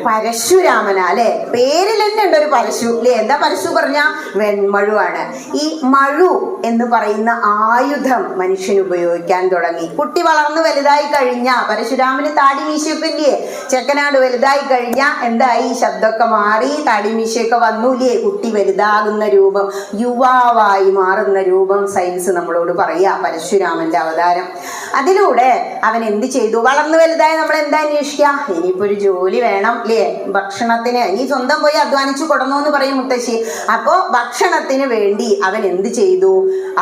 പരശുരാമന അല്ലെ? പേരിൽ തന്നെ ഉണ്ട് ഒരു പരശു അല്ലെ? എന്താ പരശു പറഞ്ഞ? വെൺമഴുവാണ്. ഈ മഴു എന്ന് പറയുന്ന ആയുധം മനുഷ്യൻ ഉപയോഗിക്കാൻ തുടങ്ങി. കുട്ടി വളർന്നു വലുതായി കഴിഞ്ഞ പരശുരാമന് താടി മീശയൊക്കെ ഇല്ലേ? ചെക്കനാട് വലുതായി കഴിഞ്ഞ എന്തായി? ശബ്ദമൊക്കെ മാറി, താടി മീശയൊക്കെ വന്നൂല്ലേ? കുട്ടി വലുതാകുന്ന രൂപം. യുവാവായി മാറുന്ന രൂപം സയൻസ് നമ്മളോട് പറയാ. പരശുരാമന്റെ അവതാരം. അതിലൂടെ അവൻ എന്ത് ചെയ്തു? വളർന്നു വലുതായി നമ്മൾ എന്താ അന്വേഷിക്കുക? ഇനിയിപ്പോ ഒരു ജോലി വേണം അല്ലേ, ഭക്ഷണത്തിന്. ഇനി സ്വന്തം പോയി അധ്വാനിച്ചു കൊടുന്നു എന്ന് പറയും മുത്തശ്ശി. അപ്പോ ഭക്ഷണത്തിന് വേണ്ടി അവൻ എന്ത് ചെയ്തു?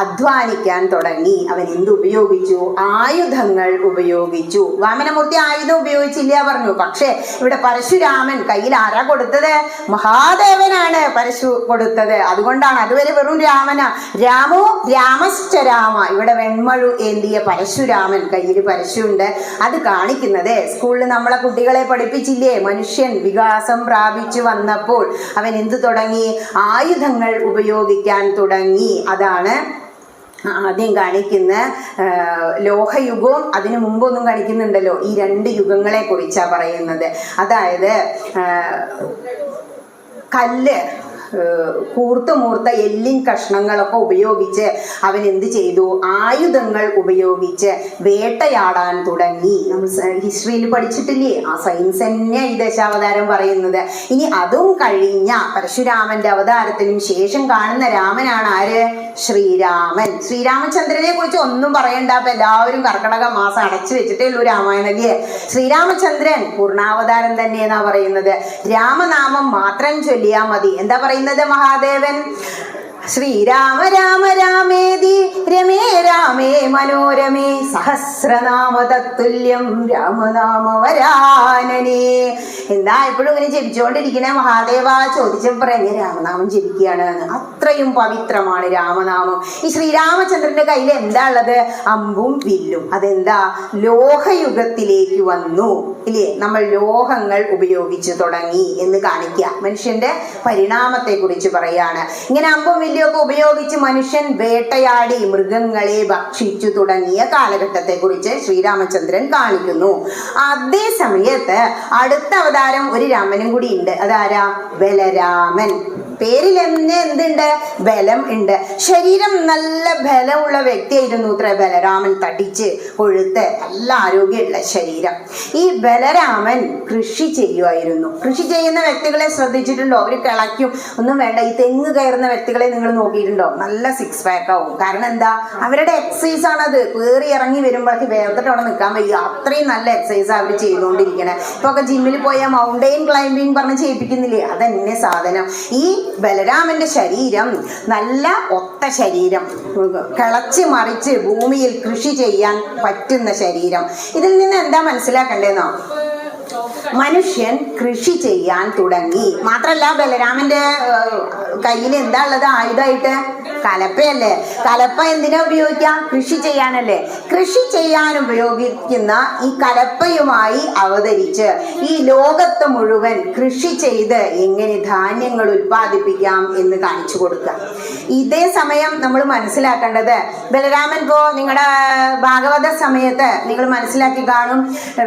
അധ്വാനിക്കാൻ തുടങ്ങി. അവൻ എന്ത് ഉപയോഗിച്ചു? ആയുധങ്ങൾ ഉപയോഗിച്ചു. വാമനമൂർത്തി ആയുധം ഉപയോഗിച്ചില്ല പറഞ്ഞു. പക്ഷേ ഇവിടെ പരശുരാമൻ കയ്യിൽ ആരാ കൊടുത്തത്? മഹാദേവനാണ് പരശു കൊടുത്തത്. അതുകൊണ്ടാണ് അതുവരെ വെറും രാമന. രാമോ രാമശ്ച രാമ. ഇവിടെ വെൺമഴു ഏന്തിയ പരശുരാമൻ, കയ്യിൽ പരശുണ്ട്. അത് കാണിക്കുന്നത് സ്കൂളിൽ നമ്മളെ കുട്ടികളെ പഠിപ്പിച്ചില്ലേ? മനുഷ്യൻ വികാസം പ്രാപിച്ചു വന്നപ്പോൾ അവൻ എന്തു തുടങ്ങി? ആയുധങ്ങൾ ഉപയോഗിക്കാൻ തുടങ്ങി. അതാണ് ആദ്യം കാണിക്കുന്ന ലോഹയുഗവും അതിനു മുമ്പൊന്നും കാണിക്കുന്നുണ്ടല്ലോ. ഈ രണ്ട് യുഗങ്ങളെ കുറിച്ചാണ് പറയുന്നത്. അതായത് കല്ല്, കൂർത്തുമൂർത്ത എല്ലിൻ കഷ്ണങ്ങളൊക്കെ ഉപയോഗിച്ച് അവൻ എന്ത് ചെയ്തു? ആയുധങ്ങൾ ഉപയോഗിച്ച് വേട്ടയാടാൻ തുടങ്ങി. നമ്മൾ ഹിസ്റ്ററിയിൽ പഠിച്ചിട്ടില്ലേ? ആ സയൻസ് തന്നെ ഈ ദശാവതാരം പറയുന്നത്. ഇനി അതും കഴിഞ്ഞ പരശുരാമന്റെ അവതാരത്തിനും ശേഷം കാണുന്ന രാമനാണ് ആര്? ശ്രീരാമൻ. ശ്രീരാമചന്ദ്രനെ കുറിച്ച് ഒന്നും പറയണ്ട. അപ്പൊ എല്ലാവരും കർക്കിടക മാസം അടച്ചു വെച്ചിട്ടേ ഉള്ളൂ രാമായണല്ലേ. ശ്രീരാമചന്ദ്രൻ പൂർണ്ണാവതാരം തന്നെ എന്നാ പറയുന്നത്. രാമനാമം മാത്രം ചൊല്ലിയാ മതി. എന്താ പറയുന്നത് മഹാദേവൻ? ശ്രീരാമ രാമ രാമേതി രമേ രാമേ മനോരമേ സഹസ്രനാമ തത്തുല്യം രാമനാമ വരാനനേ. എന്താ എപ്പോഴും ഇങ്ങനെ ജപിച്ചുകൊണ്ടിരിക്കണേ മഹാദേവ? ചോദിച്ചപ്പോൾ എങ്ങനെ രാമനാമം ജപിക്കുകയാണ്. അത്രയും പവിത്രമാണ് രാമനാമം. ഈ ശ്രീരാമചന്ദ്രന്റെ കയ്യിൽ എന്താ ഉള്ളത്? അമ്പും വില്ലും. അതെന്താ? ലോഹയുഗത്തിലേക്ക് വന്നു ഇല്ലേ? നമ്മൾ ലോഹങ്ങൾ ഉപയോഗിച്ചു തുടങ്ങി എന്ന് കാണിക്കുക. മനുഷ്യന്റെ പരിണാമത്തെ കുറിച്ച് പറയാണ്. ഇങ്ങനെ അമ്പും വില്ലൊക്കെ ഉപയോഗിച്ച് മനുഷ്യൻ വേട്ടയാടി മൃഗങ്ങളെ ഭക്ഷിച്ചു തുടങ്ങിയ കാലഘട്ടത്തെ കുറിച്ച് ശ്രീരാമചന്ദ്രൻ കാണിക്കുന്നു. അതേ സമയത്ത് അടുത്ത അവതാരം ഒരു രാമനും കൂടി ഉണ്ട്. അതാരാ? ബലരാമൻ. പേരിൽ തന്നെ എന്തുണ്ട്? ബലം ഉണ്ട്. ശരീരം നല്ല ബലമുള്ള വ്യക്തിയായിരുന്നു ഇത്ര ബലരാമൻ. തടിച്ച് കൊഴുത്ത് നല്ല ആരോഗ്യമുള്ള ശരീരം. ഈ ബലരാമൻ കൃഷി ചെയ്യുമായിരുന്നു. കൃഷി ചെയ്യുന്ന വ്യക്തികളെ ശ്രദ്ധിച്ചിട്ടുണ്ടോ? അവർ കിളയ്ക്കും. ഒന്നും വേണ്ട, ഈ തെങ്ങ് കയറുന്ന വ്യക്തികളെ നിങ്ങൾ നോക്കിയിട്ടുണ്ടോ? നല്ല സിക്സ് പാക്ക് ആവും. കാരണം എന്താ? അവരുടെ എക്സസൈസ് ആണത്. കയറി ഇറങ്ങി വരുമ്പോഴേക്ക് വേർത്തിട്ട് അവിടെ നിൽക്കാൻ വയ്യ. അത്രയും നല്ല എക്സസൈസ് അവർ ചെയ്തുകൊണ്ടിരിക്കണേ. ഇപ്പൊ ഒക്കെ ജിമ്മിൽ പോയാൽ മൗണ്ടെയിൻ ക്ലൈംബിംഗ് പറഞ്ഞ് ചെയ്യിപ്പിക്കുന്നില്ലേ? അതന്നെ സാധനം. ഈ ബലരാമന്റെ ശരീരം നല്ല ഒത്ത ശരീരം, കിളച്ച് മറിച്ച് ഭൂമിയിൽ കൃഷി ചെയ്യാൻ പറ്റുന്ന ശരീരം. ഇതിൽ നിന്ന് എന്താ മനസ്സിലാക്കണ്ടേന്നോ? മനുഷ്യൻ കൃഷി ചെയ്യാൻ തുടങ്ങി. മാത്രല്ല ബലരാമന്റെ കയ്യിൽ എന്താ ഉള്ളത് ആയുധമായിട്ട്? കലപ്പയല്ലേ. കലപ്പ എന്തിനാ ഉപയോഗിക്കാം? കൃഷി ചെയ്യാനല്ലേ. കൃഷി ചെയ്യാൻ ഉപയോഗിക്കുന്ന ഈ കലപ്പയുമായി അവതരിച്ച് ഈ ലോകത്ത് മുഴുവൻ കൃഷി ചെയ്ത് എങ്ങനെ ധാന്യങ്ങൾ ഉൽപ്പാദിപ്പിക്കാം എന്ന് കാണിച്ചു കൊടുക്കുക. ഇതേ സമയം നമ്മൾ മനസ്സിലാക്കേണ്ടത്, ബലരാമൻ ഇപ്പോ നിങ്ങളുടെ ഭാഗവത സമയത്ത് നിങ്ങൾ മനസ്സിലാക്കി കാണും,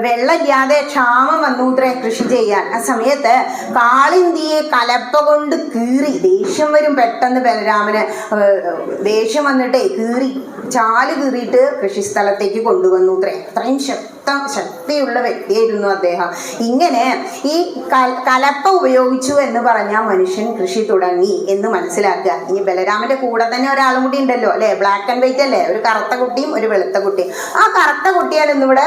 വെള്ളമില്ലാതെ ക്ഷാമം വന്നൂത്രേ കൃഷി ചെയ്യാൻ. ആ സമയത്ത് കാളിന്തിയെ കലപ്പ കൊണ്ട് കീറി, ദേഷ്യം വരും പെട്ടെന്ന് ബലരാമന്. ദേഷ്യം വന്നിട്ടേ ചാല് കീറിയിട്ട് കൃഷിസ്ഥലത്തേക്ക് കൊണ്ടുവന്നു. അത്രയും ശക്തിയുള്ള വ്യക്തിയായിരുന്നു അദ്ദേഹം. ഇങ്ങനെ ഈ കലപ്പ ഉപയോഗിച്ചു എന്ന് പറഞ്ഞാൽ മനുഷ്യൻ കൃഷി തുടങ്ങി എന്ന് മനസ്സിലാക്കുക. ഇനി ബലരാമന്റെ കൂടെ തന്നെ ഒരാളും കൂടി ഉണ്ടല്ലോ അല്ലെ, ബ്ലാക്ക് ആൻഡ് വൈറ്റ് അല്ലേ, ഒരു കറുത്ത കുട്ടിയും ഒരു വെളുത്ത കുട്ടിയും. ആ കറുത്ത കുട്ടിയാണ് ഇന്നിവിടെ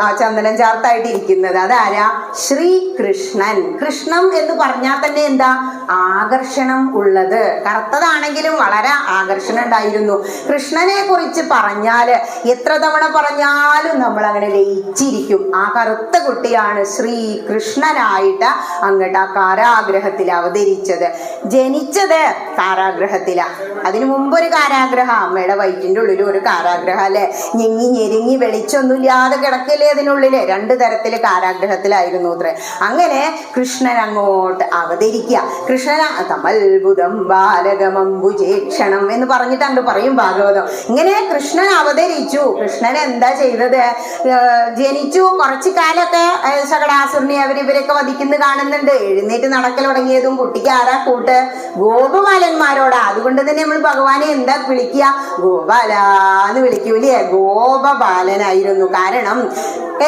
ആ ചന്ദനം ചാർത്തായിട്ട് ഇരിക്കുന്നത്. അതാരാ? ശ്രീകൃഷ്ണൻ. കൃഷ്ണം എന്ന് പറഞ്ഞാൽ തന്നെ എന്താ? ആകർഷണം ഉള്ളത്. കറുത്തതാണെങ്കിലും വളരെ ആകർഷണം ഉണ്ടായിരുന്നു. കൃഷ്ണനെ കുറിച്ച് പറഞ്ഞാല് എത്ര തവണ പറഞ്ഞാലും നമ്മൾ അങ്ങനെ ലയിച്ചിരിക്കും. ആ കറുത്ത കുട്ടിയാണ് ശ്രീകൃഷ്ണനായിട്ട് അങ്ങോട്ട് ആ കാരാഗ്രഹത്തിൽ അവതരിച്ചത്. ജനിച്ചത് കാരാഗ്രഹത്തിലാ. അതിനു മുമ്പ് ഒരു കാരാഗ്രഹം, അമ്മയുടെ വയറ്റിന്റെ ഉള്ളിൽ ഒരു കാരാഗ്രഹം അല്ലെ, ഞെങ്ങി ഞെരുങ്ങി വെളിച്ചൊന്നുമില്ലാതെ കിടക്കില്ലേ അതിനുള്ളില്. രണ്ടു തരത്തില് കാരാഗ്രഹത്തിലായിരുന്നു അത്രേ. അങ്ങനെ കൃഷ്ണൻ അങ്ങോട്ട് അവതരിക്കുക. കൃഷ്ണൻ തമൽബുധം ബാലകമംബുജേക്ഷണം എന്ന് പറഞ്ഞിട്ട് അങ്ങോട്ട് പറയും ഭാഗവതം. ഇങ്ങനെ കൃഷ്ണൻ അവതരിച്ചു. കൃഷ്ണൻ എന്താ ചെയ്തത്? ജനിച്ചു കുറച്ചു കാലമൊക്കെ ശകടാസുരനെ ഇവരൊക്കെ വധിക്കുന്നു കാണുന്നുണ്ട്. എഴുന്നേറ്റ് നടക്കൽ തുടങ്ങിയതും കുട്ടിക്ക് ആരാ കൂട്ട്? ഗോപബാലന്മാരോടാ. അതുകൊണ്ട് തന്നെ നമ്മൾ ഭഗവാനെ എന്താ വിളിക്കുക? ഗോപാല എന്ന് വിളിക്കൂലേ? ഗോപബാലനായിരുന്നു. കാരണം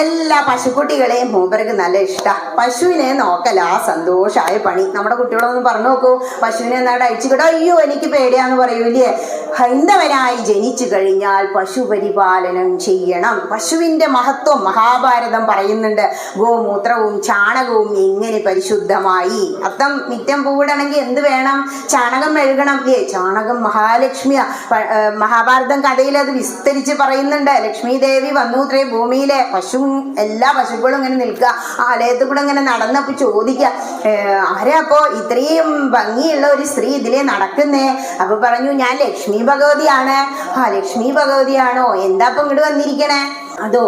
എല്ലാ പശുക്കുട്ടികളെയും മൂപ്പർക്ക് നല്ല ഇഷ്ടം. പശുവിനെ നോക്കലാ സന്തോഷമായ പണി. നമ്മുടെ കുട്ടികളൊന്നും പറഞ്ഞു നോക്കൂ, പശുവിനെ എന്നാട് അയച്ചുകിട്ടോ, അയ്യോ എനിക്ക് പേടിയാന്ന് പറയൂലേ? ഹൈന്ദവനായി ജനിച്ചു കഴിഞ്ഞാൽ പശു പരിപാലനം ചെയ്യണം. പശുവിന്റെ മഹത്വം മഹാഭാരതം പറയുന്നുണ്ട്. ഗോമൂത്രവും ചാണകവും എങ്ങനെ പരിശുദ്ധമായി. അത്തം മിറ്റം പൂവിടണമെങ്കിൽ എന്ത് വേണം? ചാണകം മെഴുകണം. ചാണകം മഹാലക്ഷ്മിയാ. മഹാഭാരതം കഥയിൽ അത് വിസ്തരിച്ച് പറയുന്നുണ്ട്. ലക്ഷ്മി ദേവി വന്നു ഇത്രേ ഭൂമിയിലെ എല്ലാ പശുക്കളും ഇങ്ങനെ നിൽക്കുക. ആലയത്തിൽ കൂടെ ഇങ്ങനെ നടന്നപ്പോ ചോദിക്കുക, ആരാ അപ്പോ ഇത്രയും ഭംഗിയുള്ള ഒരു സ്ത്രീ ഇതിലേ നടക്കുന്നേ? അപ്പൊ പറഞ്ഞു, ഞാൻ ലക്ഷ്മി ഭഗവതിയാണ്. ലക്ഷ്മി ഭഗവതിയാണോ? എന്താ ഇപ്പൊ ഇങ്ങോട്ട് വന്നിരിക്കണേ? അതോ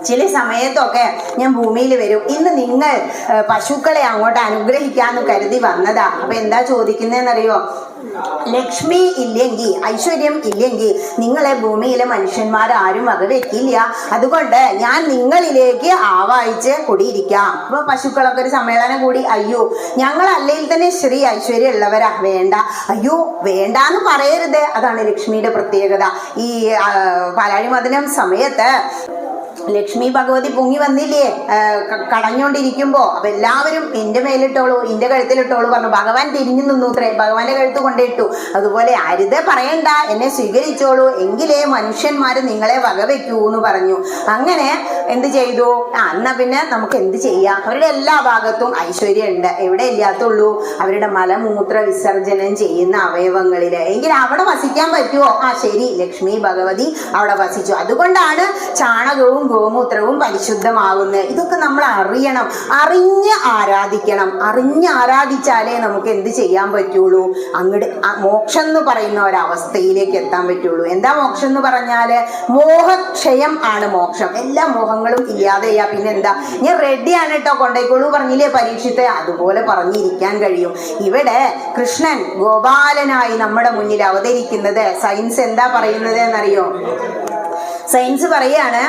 ചില സമയത്തൊക്കെ ഞാൻ ഭൂമിയിൽ വരും. ഇന്ന് നിങ്ങൾ പശുക്കളെ അങ്ങോട്ട് അനുഗ്രഹിക്കാന്ന് കരുതി വന്നതാ. അപ്പൊ എന്താ ചോദിക്കുന്നതെന്നറിയോ? ലക്ഷ്മി ഇല്ലെങ്കിൽ, ഐശ്വര്യം ഇല്ലെങ്കിൽ നിങ്ങളെ ഭൂമിയിലെ മനുഷ്യന്മാർ ആരും വകവെക്കില്ല. അതുകൊണ്ട് ഞാൻ നിങ്ങളിലേക്ക് ആവാഹിച്ച് കുടിയിരിക്കാം. അപ്പൊ പശുക്കളൊക്കെ ഒരു സമ്മേളനം കൂടി. അയ്യോ ഞങ്ങൾ അല്ലെങ്കിൽ തന്നെ ശ്രീ ഐശ്വര്യം ഉള്ളവരാ, വേണ്ട. അയ്യോ വേണ്ടാന്ന് പറയരുത്. അതാണ് ലക്ഷ്മിയുടെ പ്രത്യേകത. ഈ പാലാഴി മദനം സമയത്ത് ലക്ഷ്മി ഭഗവതി പൊങ്ങി വന്നില്ലേ കടഞ്ഞോണ്ടിരിക്കുമ്പോ? അപ്പൊ എല്ലാവരും എന്റെ മേലിട്ടോളൂ, എന്റെ കഴുത്തിലിട്ടോളൂ പറഞ്ഞു. ഭഗവാൻ തിരിഞ്ഞു നിന്നു അത്രേ, ഭഗവാന്റെ കഴുത്ത് കൊണ്ടിട്ടു. അതുപോലെ അരുത് പറയണ്ട, എന്നെ സ്വീകരിച്ചോളൂ, എങ്കിലേ മനുഷ്യന്മാര് നിങ്ങളെ വകവെക്കൂ എന്ന് പറഞ്ഞു. അങ്ങനെ എന്ത് ചെയ്തു? എന്നാ പിന്നെ നമുക്ക് എന്ത് ചെയ്യാം? അവരുടെ എല്ലാ ഭാഗത്തും ഐശ്വര്യം ഉണ്ട്. എവിടെ ഇല്ലാത്തുള്ളൂ? അവരുടെ മലമൂത്ര വിസർജനം ചെയ്യുന്ന അവയവങ്ങളില്. എങ്കിൽ അവിടെ വസിക്കാൻ പറ്റുമോ? ശരി, ലക്ഷ്മി ഭഗവതി അവിടെ വസിച്ചു. അതുകൊണ്ടാണ് ചാണകവും ഗോമൂത്രവും പരിശുദ്ധമാകുന്നത്. ഇതൊക്കെ നമ്മൾ അറിയണം, അറിഞ്ഞ് ആരാധിക്കണം. അറിഞ്ഞ് ആരാധിച്ചാലേ നമുക്ക് എന്ത് ചെയ്യാൻ പറ്റുള്ളൂ? അങ്ങോട്ട് മോക്ഷം എന്ന് പറയുന്ന ഒരവസ്ഥയിലേക്ക് എത്താൻ പറ്റുള്ളൂ. എന്താ മോക്ഷം എന്ന് പറഞ്ഞാല്? മോഹക്ഷയം ആണ് മോക്ഷം. എല്ലാ മോഹങ്ങളും ഇല്ലാതെയാ. പിന്നെന്താ? ഞാൻ റെഡിയാണ് കേട്ടോ, കൊണ്ടേക്കോളൂ പറഞ്ഞില്ലേ പരീക്ഷത്തെ? അതുപോലെ പറഞ്ഞിരിക്കാൻ കഴിയും. ഇവിടെ കൃഷ്ണൻ ഗോപാലനായി നമ്മുടെ മുന്നിൽ അവതരിക്കുന്നത് സയൻസ് എന്താ പറയുന്നത് എന്നറിയോ? സയൻസ് പറയാണ്,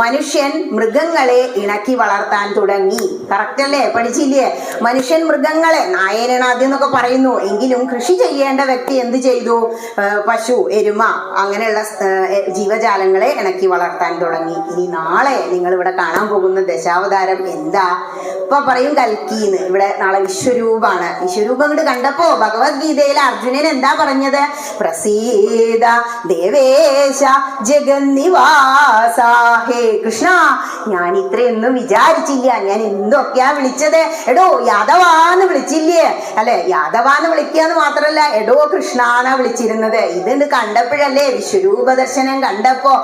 മനുഷ്യൻ മൃഗങ്ങളെ ഇണക്കി വളർത്താൻ തുടങ്ങി. കറക്റ്റ് അല്ലേ? പഠിച്ചില്ലേ? മനുഷ്യൻ മൃഗങ്ങളെ, നായനാണ് ആദ്യം എന്നൊക്കെ പറയുന്നു, എങ്കിലും കൃഷി ചെയ്യേണ്ട വ്യക്തി എന്ത് ചെയ്തു? പശു, എരുമ അങ്ങനെയുള്ള ജീവജാലങ്ങളെ ഇണക്കി വളർത്താൻ തുടങ്ങി. ഇനി നാളെ നിങ്ങൾ ഇവിടെ കാണാൻ പോകുന്ന ദശാവതാരം എന്താ? ഇപ്പൊ പറയും കൽക്കിന്ന്. ഇവിടെ നാളെ വിശ്വരൂപാണ്. വിശ്വരൂപം ഇങ്ങോട്ട് കണ്ടപ്പോ ഭഗവത്ഗീതയിൽ അർജുനൻ എന്താ പറഞ്ഞത്? പ്രസീദ ദേവേശ ജഗന്നിവാസ. ഹേ കൃഷ്ണ, ഞാൻ ഇത്രയൊന്നും വിചാരിച്ചില്ല. ഞാൻ എന്തൊക്കെയാ വിളിച്ചത്? എടോ യാദവാന്ന് വിളിച്ചില്ലേ? അല്ലെ, യാദവാന്ന് വിളിക്കാന്ന് മാത്രല്ല, എടോ കൃഷ്ണാന്നാ വിളിച്ചിരുന്നത്. ഇത് കണ്ടപ്പോഴല്ലേ, വിശ്വരൂപ ദർശനം കണ്ടപ്പോ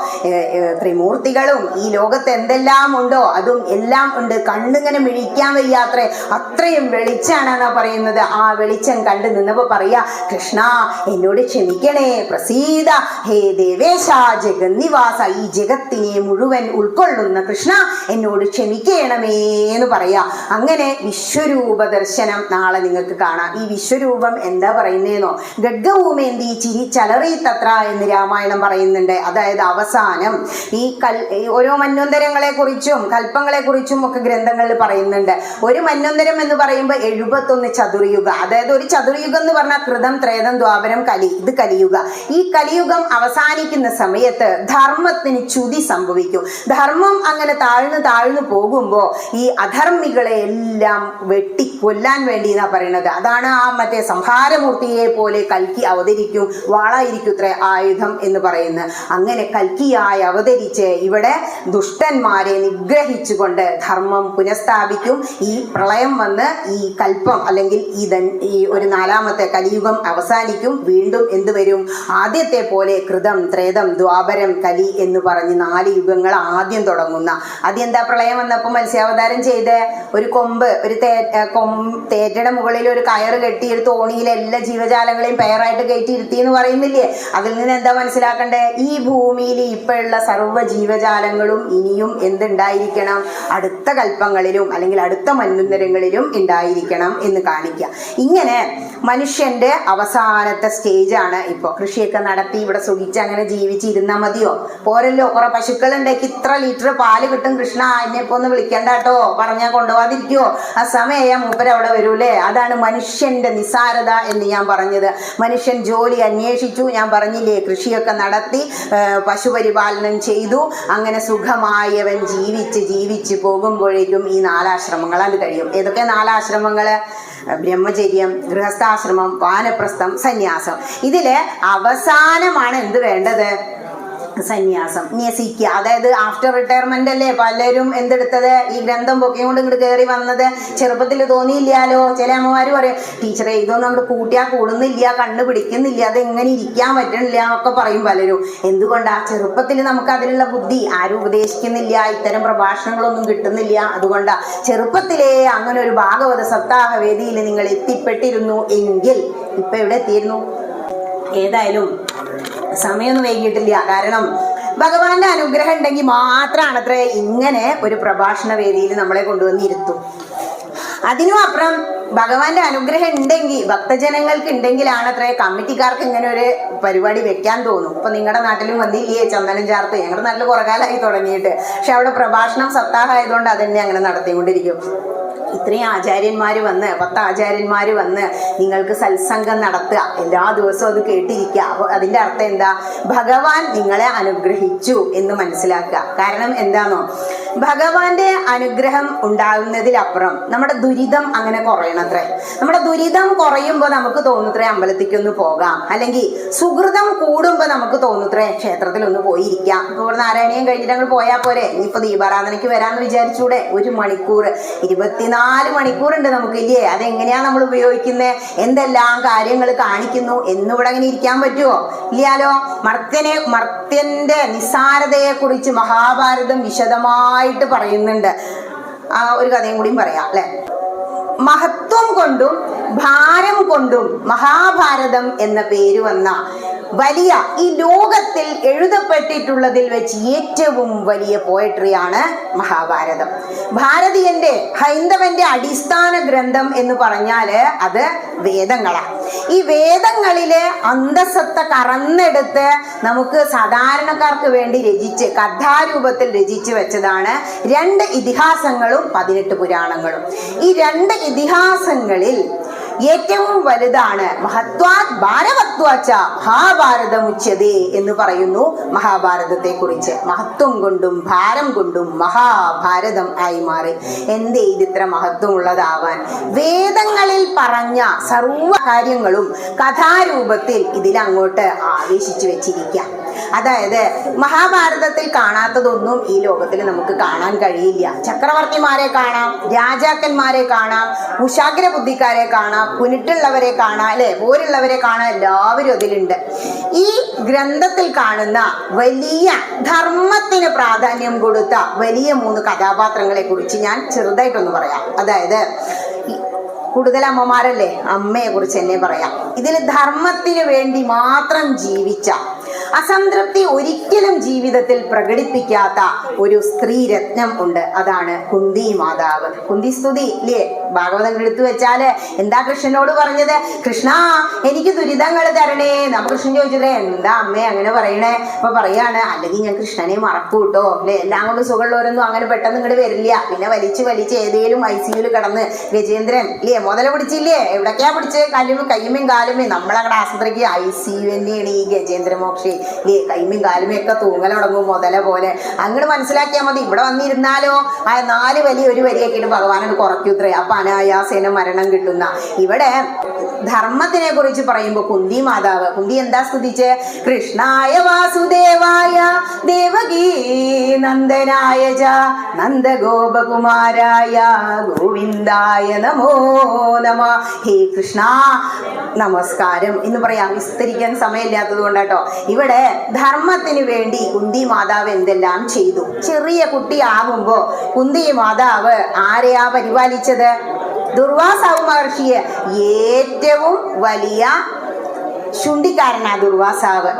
ത്രിമൂർത്തികളും ഈ ലോകത്ത് എന്തെല്ലാം ഉണ്ടോ അതും എല്ലാം ഉണ്ട്. കണ്ണിങ്ങനെ മിഴിക്കാൻ വയ്യാത്രേ, അത്രയും വെളിച്ചാണെന്നാ പറയുന്നത്. ആ വെളിച്ചം കണ്ടു നിന്നപ്പോ പറയാ, കൃഷ്ണ എന്നോട് ക്ഷമിക്കണേ. പ്രസീദ ഹേ ദേവേശ ജഗന്നിവാസ. ഈ ജഗത്തിനെ മുഴുവൻ ഉൾക്കൊള്ളുന്ന കൃഷ്ണ എന്നോട് ക്ഷമിക്കണമേ എന്ന് പറയാ. അങ്ങനെ വിശ്വരൂപ ദർശനം നാളെ നിങ്ങൾക്ക് കാണാം. ഈ വിശ്വരൂപം എന്താ പറയുന്നേന്നോ? ഗഡ്ഗഭൂമേന്തി ചിരി ചലറി തത്ര എന്ന് രാമായണം പറയുന്നുണ്ട്. അതായത് അവസാനം ഈ ഓരോ മന്വന്തരങ്ങളെ കുറിച്ചും കൽപ്പങ്ങളെ കുറിച്ചും ഒക്കെ ഗ്രന്ഥങ്ങളിൽ പറയുന്നുണ്ട്. ഒരു മന്വന്തരം എന്ന് പറയുമ്പോൾ 71 ചതുർയുഗ. അതായത് ഒരു ചതുർയുഗം എന്ന് പറഞ്ഞാൽ കൃതം, ത്രേതം, ദ്വാപരം, കലി. ഇത് കലിയുഗ. ഈ കലിയുഗം അവസാനിക്കുന്ന സമയത്ത് ധർമ്മത്തിന് ച്യുതി സംഭവിക്കും. ധർമ്മം അങ്ങനെ താഴ്ന്നു പോകുമ്പോ ഈ അധർമ്മികളെ എല്ലാം വെട്ടിക്കൊല്ലാൻ വേണ്ടി എന്നാ പറയുന്നത്. അതാണ് ആ മറ്റേ സംഹാരമൂർത്തിയെ പോലെ കൽക്കി അവതരിക്കും. വാളായിരിക്കുത്രേ ആയുധം എന്ന് പറയുന്നത്. അങ്ങനെ കൽക്കിയായി അവതരിച്ച് ഇവിടെ ദുഷ്ടന്മാരെ നിഗ്രഹിച്ചുകൊണ്ട് ധർമ്മം പുനഃസ്ഥാപിക്കും. ഈ പ്രളയം വന്ന് ഈ കൽപ്പം അല്ലെങ്കിൽ ഈ ഒരു 4ാമത്തെ കലിയുഗം അവസാനിക്കും. വീണ്ടും എന്ത് വരും? ആദ്യത്തെ പോലെ കൃതം, ത്രേതം, ദ്വാപരം, കലി എന്ന് പറഞ്ഞ് 4 യുഗങ്ങൾ ആദ്യം തുടങ്ങുന്ന. ആദ്യം എന്താ? പ്രളയം വന്നപ്പോൾ മത്സ്യാവതാരം ചെയ്ത് ഒരു കൊമ്പ്, ഒരു തേറ്റയുടെ മുകളിൽ ഒരു കയറ് കെട്ടി ഒരു തോണിയിൽ എല്ലാ ജീവജാലങ്ങളെയും പെയറായിട്ട് കയറ്റി ഇരുത്തി എന്ന് പറയുന്നില്ലേ? അതിൽ നിന്ന് എന്താ മനസ്സിലാക്കണ്ടേ? ഈ ഭൂമിയിൽ ഇപ്പോഴുള്ള സർവ്വ ജീവജാലങ്ങളും ഇനിയും എന്തുണ്ടായിരിക്കണം? അടുത്ത കൽപ്പങ്ങളിലും അല്ലെങ്കിൽ അടുത്ത മന്വന്തരങ്ങളിലും ഉണ്ടായിരിക്കണം എന്ന് കാണിക്കുക. ഇങ്ങനെ മനുഷ്യന്റെ അവസാനത്തെ സ്റ്റേജാണ് ഇപ്പോൾ. കൃഷിയൊക്കെ നടത്തി ഇവിടെ സുഖിച്ച് അങ്ങനെ ജീവിച്ചിരുന്നാൽ മതിയോ? പോരല്ലോ, കുറെ പശുക്കളുണ്ടെങ്കിൽ ഇത്ര ലിറ്റർ പാല് കിട്ടും, കൃഷ്ണ എന്നെ ഇപ്പൊ ഒന്ന് വിളിക്കണ്ട കേട്ടോ പറഞ്ഞാൽ കൊണ്ടുപോകാതിരിക്കുവോ? ആ സമയം മൂപ്പര് അവിടെ വരൂലേ? അതാണ് മനുഷ്യന്റെ നിസാരത എന്ന് ഞാൻ പറഞ്ഞത്. മനുഷ്യൻ ജോലി അന്വേഷിച്ചു, ഞാൻ പറഞ്ഞില്ലേ, കൃഷിയൊക്കെ നടത്തി പശുപരിപാലനം ചെയ്തു, അങ്ങനെ സുഖമായവൻ ജീവിച്ച് പോകുമ്പോഴേക്കും ഈ 4 ആശ്രമങ്ങളാണ് കഴിയും. ഏതൊക്കെ 4 ആശ്രമങ്ങള്? ബ്രഹ്മചര്യം, ഗൃഹസ്ഥാശ്രമം, വാനപ്രസ്ഥം, സന്യാസം. ഇതില് അവസാനമാണ് എന്ത് വേണ്ടത്? സന്യാസം, ന്യസിക്കുക. അതായത് ആഫ്റ്റർ റിട്ടയർമെന്റ് അല്ലേ പലരും എന്തെടുത്തത്? ഈ ഗ്രന്ഥം പൊക്കിയും കൊണ്ട് ഇങ്ങോട്ട് കയറി വന്നത്. ചെറുപ്പത്തിൽ തോന്നിയില്ലാലോ? ചില അമ്മമാര് പറയും, ടീച്ചറെ ഇതൊന്നും അങ്ങോട്ട് കൂട്ടിയാൽ കൂടുന്നില്ല, കണ്ണ് പിടിക്കുന്നില്ല, അത് എങ്ങനെ ഇരിക്കാൻ പറ്റണില്ല എന്നൊക്കെ പറയും പലരും. എന്തുകൊണ്ടാ? ചെറുപ്പത്തിൽ നമുക്ക് അതിനുള്ള ബുദ്ധി ആരും ഉപദേശിക്കുന്നില്ല, ഇത്തരം പ്രഭാഷണങ്ങളൊന്നും കിട്ടുന്നില്ല. അതുകൊണ്ടാ ചെറുപ്പത്തിലേ അങ്ങനെ ഒരു ഭാഗവത സപ്താഹ വേദിയിൽ നിങ്ങൾ എത്തിപ്പെട്ടിരുന്നു എങ്കിൽ ഇപ്പൊ എവിടെ എത്തിയിരുന്നു? ഏതായാലും സമയമൊന്നും വൈകിട്ടില്ല. കാരണം ഭഗവാന്റെ അനുഗ്രഹം ഉണ്ടെങ്കിൽ മാത്രമാണത്രേ ഇങ്ങനെ ഒരു പ്രഭാഷണ വേദിയിൽ നമ്മളെ കൊണ്ടുവന്നിരുത്തും. അതിനും അപ്പുറം ഭഗവാന്റെ അനുഗ്രഹം ഉണ്ടെങ്കിൽ, ഭക്തജനങ്ങൾക്ക് ഉണ്ടെങ്കിലാണത്രേ കമ്മിറ്റിക്കാർക്ക് ഇങ്ങനെ ഒരു പരിപാടി വെക്കാൻ തോന്നും. ഇപ്പൊ നിങ്ങളുടെ നാട്ടിലും വന്നില്ലേ ചന്ദനം ചാർത്ത്? ഞങ്ങളുടെ നാട്ടിൽ കുറെ കാലമായി തുടങ്ങിയിട്ട്. പക്ഷെ അവിടെ പ്രഭാഷണം സപ്താഹം ആയതുകൊണ്ട് അതന്നെ അങ്ങനെ നടത്തിക്കൊണ്ടിരിക്കും. ഇത്രയും ആചാര്യന്മാർ വന്ന് 10 ആചാര്യന്മാർ വന്ന് നിങ്ങൾക്ക് സത്സംഗം നടത്തുക, എല്ലാ ദിവസവും അത് കേട്ടിരിക്കുക. അപ്പോൾ അതിൻ്റെ അർത്ഥം എന്താ? ഭഗവാൻ നിങ്ങളെ അനുഗ്രഹിച്ചു എന്ന് മനസ്സിലാക്കുക. കാരണം എന്താണോ, ഭഗവാന്റെ അനുഗ്രഹം ഉണ്ടാകുന്നതിലപ്പുറം നമ്മുടെ ദുരിതം അങ്ങനെ കുറയണത്രേ. നമ്മുടെ ദുരിതം കുറയുമ്പോൾ നമുക്ക് തോന്നുത്രേ അമ്പലത്തിക്കൊന്ന് പോകാം, അല്ലെങ്കിൽ സുഹൃതം കൂടുമ്പോൾ നമുക്ക് തോന്നുത്രേ ക്ഷേത്രത്തിലൊന്ന് പോയിരിക്കാം. ഇപ്പോൾ ഇവിടെ നാരായണീയം കഴിഞ്ഞിട്ട് അങ്ങ് പോയാൽ പോരെ? ഇനിയിപ്പോൾ ദീപാരാധനയ്ക്ക് വരാമെന്ന് വിചാരിച്ചൂടെ? 1 മണിക്കൂർ, 24 മണിക്കൂറുണ്ട് നമുക്ക്, ഇല്ലേ? അതെങ്ങനെയാ നമ്മൾ ഉപയോഗിക്കുന്നത്? എന്തെല്ലാം കാര്യങ്ങൾ കാണിക്കുന്നു എന്നിവിടെ അങ്ങനെ ഇരിക്കാൻ പറ്റുമോ? ഇല്ലാലോ. മർത്യന്റെ നിസ്സാരതയെ കുറിച്ച് മഹാഭാരതം വിശദമായിട്ട് പറയുന്നുണ്ട്. ഒരു കഥയും കൂടിയും പറയാം അല്ലെ. മഹത്വം കൊണ്ടും ഭാരം കൊണ്ടും മഹാഭാരതം എന്ന പേര് വന്ന വലിയ, ഈ ലോകത്തിൽ എഴുതപ്പെട്ടിട്ടുള്ളതിൽ വെച്ച് ഏറ്റവും വലിയ പോയട്രിയാണ് മഹാഭാരതം. ഭാരതീയന്റെ, ഹൈന്ദവന്റെ അടിസ്ഥാന ഗ്രന്ഥം എന്ന് പറഞ്ഞാല് അത് വേദങ്ങളാണ്. ഈ വേദങ്ങളിലെ അന്തസത്ത കറന്നെടുത്ത് നമുക്ക് സാധാരണക്കാർക്ക് വേണ്ടി രചിച്ച് കഥാരൂപത്തിൽ രചിച്ചു വെച്ചതാണ് 2 ഇതിഹാസങ്ങളും 18 പുരാണങ്ങളും. ഈ 2 ഇതിഹാസങ്ങളിൽ ഏറ്റവും വലുതാണ് മഹത്വാത് ഭാരവത്വാച്ച മഹാഭാരതം ഉച്യതേ എന്ന് പറയുന്നു മഹാഭാരതത്തെ കുറിച്ച്. മഹത്വം കൊണ്ടും ഭാരം കൊണ്ടും മഹാഭാരതം ആയി മാറി. എന്തേ ഇതിത്ര മഹത്വമുള്ളതാവാൻ? വേദങ്ങളിൽ പറഞ്ഞ സർവ കാര്യങ്ങളും കഥാരൂപത്തിൽ ഇതിലങ്ങോട്ട് ആവേശിച്ചു വെച്ചിരിക്കാം. അതായത് മഹാഭാരതത്തിൽ കാണാത്തതൊന്നും ഈ ലോകത്തിൽ നമുക്ക് കാണാൻ കഴിയില്ല. ചക്രവർത്തിമാരെ കാണാം, രാജാക്കന്മാരെ കാണാം, കുശാഗ്ര ബുദ്ധിക്കാരെ കാണാം, കുനിട്ടുള്ളവരെ കാണാം, അല്ലെ, പോരുള്ളവരെ കാണാം, എല്ലാവരും അതിലുണ്ട്. ഈ ഗ്രന്ഥത്തിൽ കാണുന്ന വലിയ ധർമ്മത്തിന് പ്രാധാന്യം കൊടുത്ത വലിയ 3 കഥാപാത്രങ്ങളെ കുറിച്ച് ഞാൻ ചെറുതായിട്ടൊന്ന് പറയാം. അതായത് കൂടുതൽ അമ്മമാരല്ലേ, അമ്മയെ കുറിച്ച് എന്നെ പറയാം. ഇതിൽ ധർമ്മത്തിന് വേണ്ടി മാത്രം ജീവിച്ച, അസംതൃപ്തി ഒരിക്കലും ജീവിതത്തിൽ പ്രകടിപ്പിക്കാത്ത ഒരു സ്ത്രീ രത്നം ഉണ്ട്. അതാണ് കുന്തി മാതാവ്. കുന്തി സ്തുതി ഇല്ലേ ഭാഗവതം എടുത്തു വെച്ചാല് എന്താ കൃഷ്ണനോട് പറഞ്ഞത്? കൃഷ്ണ, എനിക്ക് ദുരിതങ്ങൾ തരണേ. നമ്മ കൃഷ്ണൻ ചോദിച്ചത് എന്താ അമ്മേ അങ്ങനെ പറയണേ? അപ്പൊ പറയാണ്, അല്ലെങ്കിൽ ഞാൻ കൃഷ്ണനെ മറക്കൂ കേട്ടോ, അല്ലെ, എല്ലാം കൊണ്ട് സുഖമുള്ളവരൊന്നും അങ്ങനെ പെട്ടെന്ന് ഇങ്ങോട്ട് വരില്ല. പിന്നെ വലിച്ച് ഏതേലും ICU കിടന്ന് ഗജേന്ദ്രൻ ഇല്ലേ മുതല പിടിച്ചില്ലേ, എവിടൊക്കെയാ പിടിച്ച് കയ്യുമേം കാലുമേ, നമ്മളവിടെ ആശുപത്രിക്ക് ICU തന്നെയാണ് ഈ ഗജേന്ദ്ര മോക്ഷേ, ഇല്ലേ, കൈമയും കാലുമയൊക്കെ തൂങ്ങലടങ്ങും മുതല പോലെ. അങ്ങോട്ട് മനസ്സിലാക്കിയാൽ മതി. ഇവിടെ വന്നിരുന്നാലോ ആ 4 വലിയ ഒരു വരിയൊക്കെ ഭഗവാനോട് കുറയ്ക്കൂത്രേ. അപ്പൊ അനായാസേന മരണം കിട്ടുന്ന. ഇവിടെ ധർമ്മത്തിനെ കുറിച്ച് പറയുമ്പോൾ കുന്തി മാതാവ്, കുന്തി എന്താ സ്തുതിച്ച്? കൃഷ്ണായ വാസുദേവായ ദേവകീ നന്ദനായ ച നന്ദഗോപകുമാരായ ഗോവിന്ദായ നമോ നമ. ഹേ കൃഷ്ണ നമസ്കാരം എന്ന് പറയാം. വിസ്തരിക്കാൻ സമയമില്ലാത്തത് കൊണ്ടാട്ടോ. ഇവിടെ ധർമ്മത്തിന് വേണ്ടി കുന്തി മാതാവ് എന്തെല്ലാം ചെയ്തു. ചെറിയ കുട്ടിയാകുമ്പോ കുന്തി മാതാവ് ആരെയാ പരിപാലിച്ചത്? ദുർവാസാവ് മഹർഷിയെ. ഏറ്റവും വലിയ ശുണ്ഠിക്കാരനാ ദുർവാസാവ്.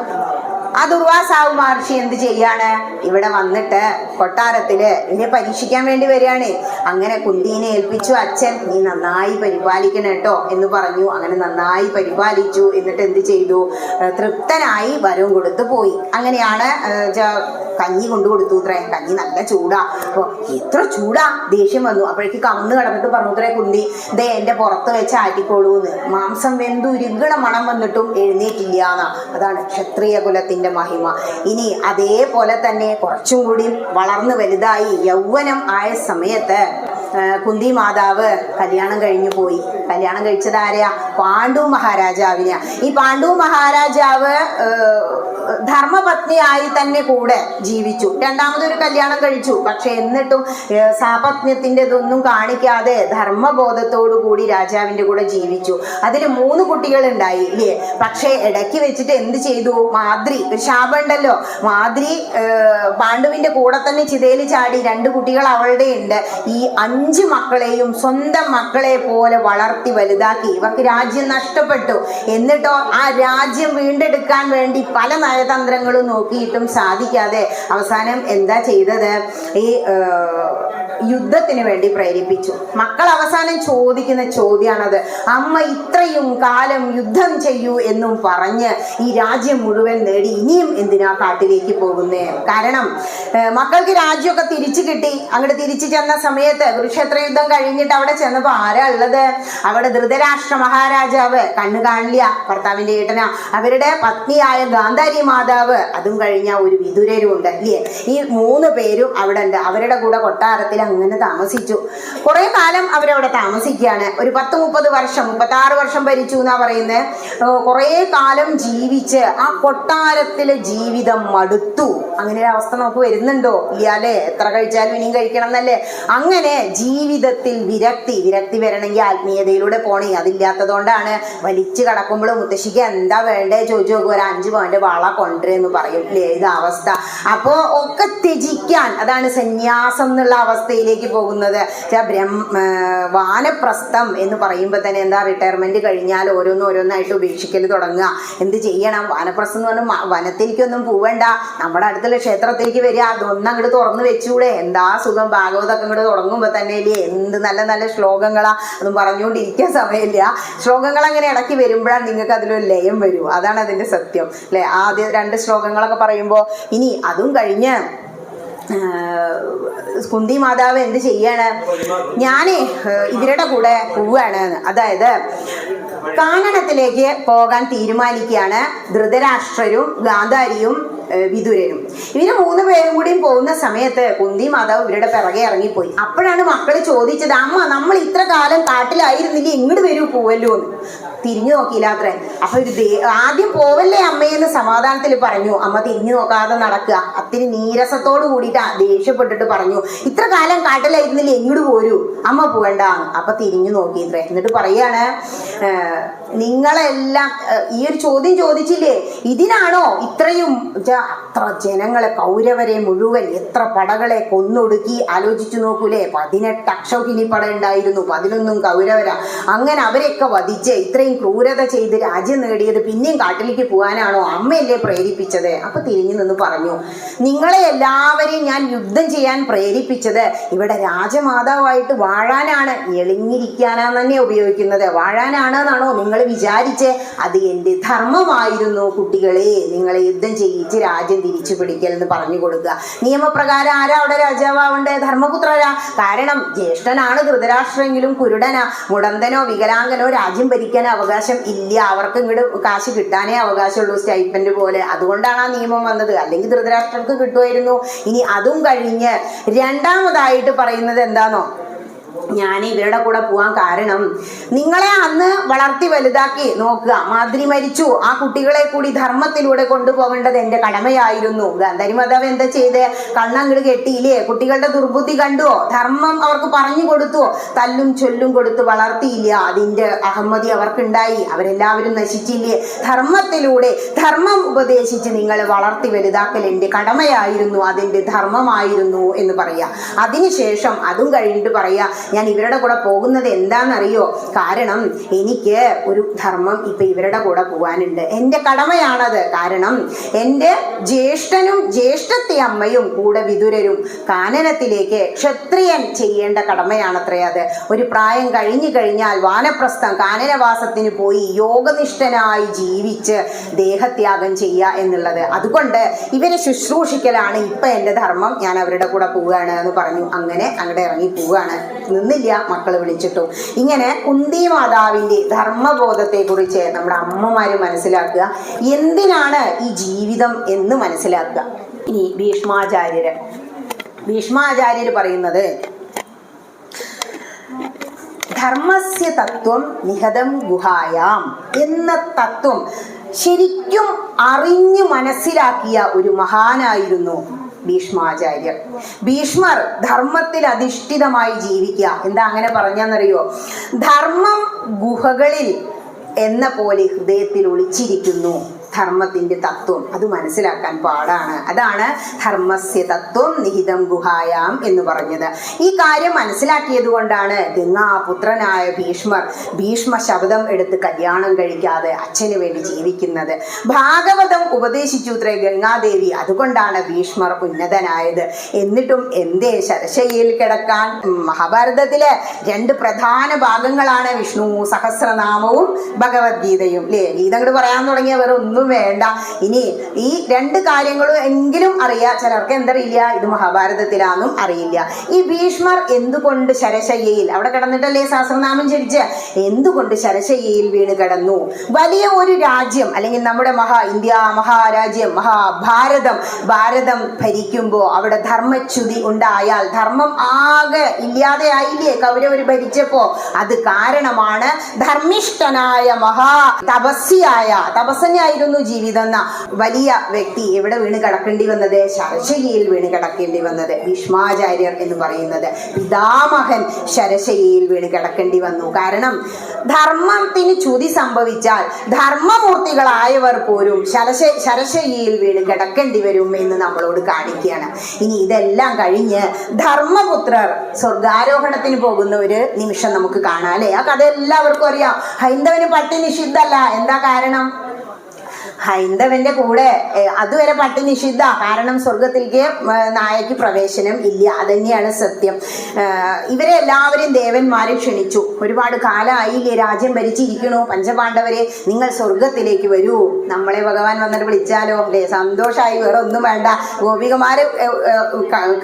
ആ ദുർവാസാവ് മഹർഷി എന്ത് ചെയ്യാണ്? ഇവിടെ വന്നിട്ട് കൊട്ടാരത്തില് ഇവരെ പരീക്ഷിക്കാൻ വേണ്ടി വരികയാണ്. അങ്ങനെ കുന്തീനെ ഏൽപ്പിച്ചു, അച്ഛൻ നീ നന്നായി പരിപാലിക്കണം കേട്ടോ എന്ന് പറഞ്ഞു. അങ്ങനെ നന്നായി പരിപാലിച്ചു. എന്നിട്ട് എന്ത് ചെയ്തു? തൃപ്തനായി വരവും കൊടുത്തു പോയി. അങ്ങനെയാണ് കഞ്ഞി കൊണ്ടു കൊടുത്തു അത്രേ. കഞ്ഞി നല്ല ചൂടാ. അപ്പൊ എത്ര ചൂടാ, ദേഷ്യം വന്നു. അപ്പോഴേക്ക് കന്ന് കിടന്നിട്ട് പറഞ്ഞു അത്രേ കുന്തി, ദേ എന്റെ പുറത്ത് വെച്ച് ആറ്റിക്കോളൂന്ന്. മാംസം വെന്തു ഉരുകണ മണം വന്നിട്ടും എഴുന്നേറ്റില്ല എന്നാ. അതാണ് ക്ഷത്രിയ കുലത്തിന്റെ മഹിമ. ഇനി അതേപോലെ തന്നെ കുറച്ചും കൂടി വളർന്നു വലുതായി യൗവനം ആയ സമയത്ത് കുന്തി മാതാവ് കല്യാണം കഴിഞ്ഞു പോയി. കല്യാണം കഴിച്ചത് ആരെയാ? പാണ്ഡു മഹാരാജാവിനെയാ. ഈ പാണ്ഡു മഹാരാജാവ് ധർമ്മപത്നിയായി തന്നെ കൂടെ ജീവിച്ചു. രണ്ടാമതൊരു കല്യാണം കഴിച്ചു. പക്ഷെ എന്നിട്ടും സാപത്ന്യത്തിന്റെ ഇതൊന്നും കാണിക്കാതെ ധർമ്മബോധത്തോടു കൂടി രാജാവിന്റെ കൂടെ ജീവിച്ചു. അതിൽ 3 കുട്ടികൾ ഉണ്ടായി ഇല്ലേ? പക്ഷെ ഇടയ്ക്ക് വെച്ചിട്ട് എന്ത് ചെയ്തു? മാദ്രി, ഒരു ശാപം ഉണ്ടല്ലോ, മാദ്രി പാണ്ഡുവിന്റെ കൂടെ തന്നെ ചിതയിൽ ചാടി. 2 കുട്ടികൾ അവളുടെ ഉണ്ട്. ഈ 5 മക്കളെയും സ്വന്തം മക്കളെ പോലെ വളർത്തി വലുതാക്കി. ഇവർക്ക് രാജ്യം നഷ്ടപ്പെട്ടു. എന്നിട്ടോ ആ രാജ്യം വീണ്ടെടുക്കാൻ വേണ്ടി പല നയതന്ത്രങ്ങളും നോക്കിയിട്ടും സാധിക്കാതെ അവസാനം എന്താ ചെയ്തത്? ഈ യുദ്ധത്തിന് വേണ്ടി പ്രേരിപ്പിച്ചു. മക്കൾ അവസാനം ചോദിക്കുന്ന ചോദ്യമാണത്. അമ്മ ഇത്രയും കാലം യുദ്ധം ചെയ്യൂ എന്നും പറഞ്ഞ് ഈ രാജ്യം മുഴുവൻ നേടി ഇനിയും എന്തിനാ കാട്ടിലേക്ക് പോകുന്നേ? കാരണം മക്കൾക്ക് രാജ്യമൊക്കെ തിരിച്ചു കിട്ടി. അങ്ങോട്ട് തിരിച്ചു ചെന്ന സമയത്ത് കുരുക്ഷേത്ര യുദ്ധം കഴിഞ്ഞിട്ട് അവിടെ ചെന്നപ്പോ ആരാ ഉള്ളത്? അവിടെ ധൃതരാഷ്ട്ര മഹാരാജാവ്, കണ്ണു കാണില്ല, ഭർത്താവിന്റെ ഏട്ടനാ. അവരുടെ പത്നിയായ ഗാന്ധാരി മാതാവ്, അതും കഴിഞ്ഞ ഒരു വിതുരരും ഉണ്ട് അല്ലേ? ഈ 3 പേരും അവിടെ ഉണ്ട്. അവരുടെ കൂടെ കൊട്ടാരത്തിൽ അങ്ങനെ താമസിച്ചു. കുറെ കാലം അവരവിടെ താമസിക്കുകയാണ്. ഒരു 10-30 വർഷം, 36 വർഷം ഭരിച്ചു എന്നാ പറയുന്നത്. കുറെ കാലം ജീവിച്ച് ആ കൊട്ടാരത്തിലെ ജീവിതം മടുത്തു. അങ്ങനെ ഒരു അവസ്ഥ നമുക്ക് വരുന്നുണ്ടോ? ഇല്ലാല്ലേ? എത്ര കഴിച്ചാലും ഇനിയും കഴിക്കണം എന്നല്ലേ? അങ്ങനെ ജീവിതത്തിൽ വിരക്തി വരണമെങ്കിൽ ആത്മീയതയിലൂടെ പോണേ. അതില്ലാത്തതുകൊണ്ടാണ് വലിച്ചു കടക്കുമ്പോൾ മുത്തശ്ശിക്ക് എന്താ വേണ്ടേ ചോദിച്ചു നോക്കും. ഒരു 5 പവന്റെ വള കൊണ്ടുവരെന്ന് പറയും അല്ലേ? ഇത് അവസ്ഥ. അപ്പോ ഒക്കെ ത്യജിക്കാൻ, അതാണ് സന്യാസം എന്നുള്ള അവസ്ഥയിലേക്ക് പോകുന്നത്. വാനപ്രസ്ഥം എന്ന് പറയുമ്പോൾ തന്നെ എന്താ? റിട്ടയർമെന്റ് കഴിഞ്ഞാൽ ഓരോന്നായിട്ട് ഉപേക്ഷിക്കൽ തുടങ്ങുക. എന്ത് ചെയ്യണം? വാനപ്രസ്ഥം എന്ന് പറഞ്ഞാൽ വനത്തിലേക്കൊന്നും പോവേണ്ട, നമ്മുടെ അടുത്തുള്ള ക്ഷേത്രത്തിലേക്ക് വരിക. അതൊന്നും അങ്ങോട്ട് തുറന്നു വെച്ചൂടെ? എന്താ സുഖം. ഭാഗവതമൊക്കെ ഇങ്ങോട്ട് തുടങ്ങുമ്പോൾ തന്നെ ഇല്ലേ എന്ത് നല്ല നല്ല ശ്ലോകങ്ങളാ. അതും പറഞ്ഞുകൊണ്ടിരിക്കാൻ സമയമില്ല. ശ്ലോകങ്ങൾ അങ്ങനെ ഇടയ്ക്ക് വരുമ്പോഴാണ് നിങ്ങൾക്ക് അതിലൊരു ലയം വരൂ. അതാണ് അതിന്റെ സത്യം അല്ലെ? ആദ്യം 2 ശ്ലോകങ്ങളൊക്കെ പറയുമ്പോൾ ഇനി അതും കഴിഞ്ഞ് കുന്തി മാതാവ് എന്ത് ചെയ്യാണ്? ഞാനേ ഇവരുടെ കൂടെ പോവുകയാണ്. അതായത് കാനനത്തിലേക്ക് പോകാൻ തീരുമാനിക്കുകയാണ് ധൃതരാഷ്ട്രരും ഗാന്ധാരിയും വിതുരനും. ഇവര് 3 പേരും കൂടിയും പോകുന്ന സമയത്ത് കുന്തി മാതാവ് ഇവരുടെ പിറകെ ഇറങ്ങിപ്പോയി. അപ്പോഴാണ് മക്കള് ചോദിച്ചത്, അമ്മ നമ്മൾ ഇത്ര കാലം കാട്ടിലായിരുന്നില്ല, ഇങ്ങോട്ട് വരൂ പോവല്ലോ എന്ന്. തിരിഞ്ഞു നോക്കിയില്ല അത്രേ. അപ്പൊ ആദ്യം പോവല്ലേ അമ്മയെന്ന് സമാധാനത്തിൽ പറഞ്ഞു. അമ്മ തിരിഞ്ഞു നോക്കാതെ നടക്കുക. അത്തിരി നീരസത്തോട് കൂടിയിട്ട് ദേഷ്യപ്പെട്ടിട്ട് പറഞ്ഞു, ഇത്ര കാലം കാട്ടിലായിരുന്നില്ല, എങ്ങോട്ട് പോരൂ, അമ്മ പോകണ്ട. അപ്പൊ തിരിഞ്ഞു നോക്കിയിത്രേ. എന്നിട്ട് പറയാണ്, നിങ്ങളെല്ലാം ഈ ഒരു ചോദ്യം ചോദിച്ചില്ലേ, ഇതിനാണോ ഇത്രയും അത്ര ജനങ്ങളെ, കൗരവരെ മുഴുവൻ എത്ര പടകളെ കൊന്നൊടുക്കി? ആലോചിച്ചു നോക്കൂലേ? 18 അക്ഷൗഹിണി പട ഉണ്ടായിരുന്നു, 11 കൗരവര. അങ്ങനെ അവരെയൊക്കെ വധിച്ച് ഇത്രയും ക്രൂരത ചെയ്ത് രാജ്യം നേടിയത് പിന്നെയും കാട്ടിലേക്ക് പോകാനാണോ? അമ്മയല്ലേ പ്രേരിപ്പിച്ചത്? അപ്പൊ തിരിഞ്ഞു നിന്ന് പറഞ്ഞു, നിങ്ങളെ എല്ലാവരെയും ഞാൻ യുദ്ധം ചെയ്യാൻ പ്രേരിപ്പിച്ചത് ഇവിടെ രാജമാതാവായിട്ട് വാഴാനാണ്. എളിഞ്ഞിരിക്കാനാണ് തന്നെ ഉപയോഗിക്കുന്നത്. വാഴാനാണെന്നാണോ നിങ്ങൾ വിചാരിച്ച്? അത് എൻ്റെ ധർമ്മമായിരുന്നു കുട്ടികളെ. നിങ്ങളെ യുദ്ധം ചെയ്യിച്ച് രാജ്യം തിരിച്ചു പിടിക്കൽ എന്ന് പറഞ്ഞു കൊടുക്കുക. നിയമപ്രകാരം ആരാ അവിടെ രാജാവാവണ്ടേ? ധർമ്മപുത്രരാ. കാരണം ജ്യേഷ്ഠനാണ് ധൃതരാഷ്ട്രെങ്കിലും കുരുടനാ, മുടന്തനോ വികലാംഗനോ രാജ്യം ഭരിക്കാൻ അവകാശം ഇല്ല. അവർക്ക് ഇങ്ങോട്ട് കാശ് കിട്ടാനേ അവകാശമുള്ളൂ, സ്റ്റൈപ്പൻഡ് പോലെ. അതുകൊണ്ടാണ് ആ നിയമം വന്നത്. അല്ലെങ്കിൽ ധൃതരാഷ്ട്രർക്ക് കിട്ടുമായിരുന്നു. ഇനി അതും കഴിഞ്ഞ് രണ്ടാമതായിട്ട് പറയുന്നത് എന്താണോ? ഞാൻ ഇവരുടെ കൂടെ പോവാൻ കാരണം നിങ്ങളെ അന്ന് വളർത്തി വലുതാക്കി നോക്കുക. മാദ്രി മരിച്ചു, ആ കുട്ടികളെ കൂടി ധർമ്മത്തിലൂടെ കൊണ്ടുപോകേണ്ടത് എൻ്റെ കടമയായിരുന്നു. ഗാന്ധാരി മാതാവ് എന്താ ചെയ്ത്? കണ്ണങ്ങട് കെട്ടിയില്ലേ? കുട്ടികളുടെ ദുർബുദ്ധി കണ്ടുവോ? ധർമ്മം അവർക്ക് പറഞ്ഞു കൊടുത്തുവോ? തല്ലും ചൊല്ലും കൊടുത്ത് വളർത്തിയില്ല. അതിൻ്റെ അഹമ്മതി അവർക്കുണ്ടായി. അവരെല്ലാവരും നശിച്ചില്ലേ? ധർമ്മത്തിലൂടെ ധർമ്മം ഉപദേശിച്ച് നിങ്ങളെ വളർത്തി വലുതാക്കൽ എൻ്റെ കടമയായിരുന്നു, അതെൻ്റെ ധർമ്മമായിരുന്നു എന്ന് പറയാ. അതിനുശേഷം അതും കഴിഞ്ഞിട്ട് പറയാ, ഞാൻ ഇവരുടെ കൂടെ പോകുന്നത് എന്താണെന്നറിയോ? കാരണം എനിക്ക് ഒരു ധർമ്മം ഇപ്പൊ ഇവരുടെ കൂടെ പോകാനുണ്ട്, എൻ്റെ കടമയാണത്. കാരണം എൻ്റെ ജ്യേഷ്ഠനും ജ്യേഷ്ഠത്തെ അമ്മയും കൂടെ വിതുരരും കാനനത്തിലേക്ക് ക്ഷത്രിയൻ ചെയ്യേണ്ട കടമയാണത്രേ അത്. ഒരു പ്രായം കഴിഞ്ഞു കഴിഞ്ഞാൽ വാനപ്രസ്ഥം കാനനവാസത്തിന് പോയി യോഗനിഷ്ഠനായി ജീവിച്ച് ദേഹത്യാഗം ചെയ്യുക എന്നുള്ളത്. അതുകൊണ്ട് ഇവരെ ശുശ്രൂഷിക്കലാണ് ഇപ്പൊ എൻ്റെ ധർമ്മം, ഞാൻ അവരുടെ കൂടെ പോവുകയാണ് എന്ന് പറഞ്ഞു. അങ്ങനെ അങ്ങോട്ട് ഇറങ്ങി പോവുകയാണ്. നിന്നില്ല, മക്കൾ വിളിച്ചിട്ടു. ഇങ്ങനെ കുന്തി മാതാവിൻ്റെ ധർമ്മബോധത്തെ കുറിച്ച് നമ്മുടെ അമ്മമാര് മനസ്സിലാക്കുക, എന്തിനാണ് ഈ ജീവിതം എന്ന് മനസ്സിലാക്കുക. ഇനി ഭീഷ്മാചാര്യര് പറയുന്നത്, ധർമ്മസ്യ തത്വം നിഹതം ഗുഹായാം എന്ന തത്വം ശരിക്കും അറിഞ്ഞു മനസ്സിലാക്കിയ ഒരു മഹാനായിരുന്നു ഭീഷ്മാചാര്യർ. ഭീഷ്മർ ധർമ്മത്തിൽ അധിഷ്ഠിതമായി ജീവിക്കുക. എന്താ അങ്ങനെ പറഞ്ഞെന്നറിയോ? ധർമ്മം ഗുഹകളിൽ എന്ന പോലെ ഹൃദയത്തിൽ ഒളിച്ചിരിക്കുന്നു. ധർമ്മത്തിന്റെ തത്വം അത് മനസ്സിലാക്കാൻ പാടാണ്. അതാണ് ധർമ്മസ്യ തത്വം നിഹിതം ഗുഹായാം എന്ന് പറഞ്ഞത്. ഈ കാര്യം മനസ്സിലാക്കിയത് കൊണ്ടാണ് ഗംഗാപുത്രനായ ഭീഷ്മ ശബ്ദം എടുത്ത് കല്യാണം കഴിക്കാതെ അച്ഛന് വേണ്ടി ജീവിക്കുന്നത്. ഭാഗവതം ഉപദേശിച്ചു ഇത്രേ ഗംഗാദേവി. അതുകൊണ്ടാണ് ഭീഷ്മർ ഉന്നതനായത്. എന്നിട്ടും എന്തേ ശരശയ്യയിൽ കിടക്കാൻ? മഹാഭാരതത്തിലെ 2 പ്രധാന ഭാഗങ്ങളാണ് വിഷ്ണു സഹസ്രനാമവും ഭഗവത്ഗീതയും. അല്ലേ? ഗീത അങ്ങോട്ട് പറയാൻ തുടങ്ങിയ വേറെ ഒന്നും വേണ്ട. ഇനി ഈ 2 കാര്യങ്ങളും എങ്കിലും അറിയാം. ചിലർക്ക് എന്തറിയില്ല, ഇത് മഹാഭാരതത്തിലാന്നും അറിയില്ല. ഈ ഭീഷ്മർ എന്തുകൊണ്ട് ശരശയ്യയിൽ അവിടെ കിടന്നിട്ടല്ലേ സഹസ്രനാമം ജപിച്ച്, എന്തുകൊണ്ട് ശരശയ്യയിൽ വീണ് കിടന്നു? വലിയ ഒരു രാജ്യം, അല്ലെങ്കിൽ നമ്മുടെ ഇന്ത്യ മഹാരാജ്യം ഭാരതം ഭരിക്കുമ്പോൾ അവിടെ ധർമ്മച്യുതി ഉണ്ടായാൽ, ധർമ്മം ആകെ ഇല്ലാതെ ആയില്ലേ കൗരവർ ഭരിച്ചപ്പോ? അത് കാരണമാണ് ധർമ്മിഷ്ഠനായ തപസ്സനായിരുന്നു ജീവിതം എന്ന വലിയ വ്യക്തി എവിടെ വീണ് കിടക്കേണ്ടി വന്നത്? ശരശയ്യയിൽ വീണ് കിടക്കേണ്ടി വന്നത്. ഭീഷ്മാചാര്യർ എന്ന് പറയുന്നത് പിതാമഹൻ ശരശയ്യയിൽ വീണ് കിടക്കേണ്ടി വന്നു. കാരണം ധർമ്മത്തിന് ച്യുതി സംഭവിച്ചാൽ ധർമ്മമൂർത്തികളായവർ പോലും ശരശയ്യയിൽ വീണ് കിടക്കേണ്ടി വരും എന്ന് നമ്മളോട് കാണിക്കുകയാണ്. ഇനി ഇതെല്ലാം കഴിഞ്ഞ് ധർമ്മപുത്രർ സ്വർഗാരോഹണത്തിന് പോകുന്ന ഒരു നിമിഷം നമുക്ക് കാണാം, അല്ലേ? ആ കഥ എല്ലാവർക്കും അറിയാം. ഹൈന്ദവന് പട്ടി നിഷിദ്ധല്ല. എന്താ കാരണം? ഹൈന്ദവന്റെ കൂടെ അതുവരെ പട്ടി നിഷിദ്ധ. കാരണം സ്വർഗത്തിലേക്ക് നായക്ക് പ്രവേശനം ഇല്ല. അതന്നെയാണ് സത്യം. ഇവരെ എല്ലാവരും ദേവന്മാരെ ക്ഷണിച്ചു. ഒരുപാട് കാലമായില്ലേ രാജ്യം ഭരിച്ചിരിക്കണു. പഞ്ചപാണ്ഡവരെ, നിങ്ങൾ സ്വർഗത്തിലേക്ക് വരൂ, നമ്മളെ ഭഗവാൻ വന്നിട്ട് വിളിച്ചാലോ? അല്ലേ? സന്തോഷമായി, വേറെ ഒന്നും വേണ്ട. ഗോപികമാര്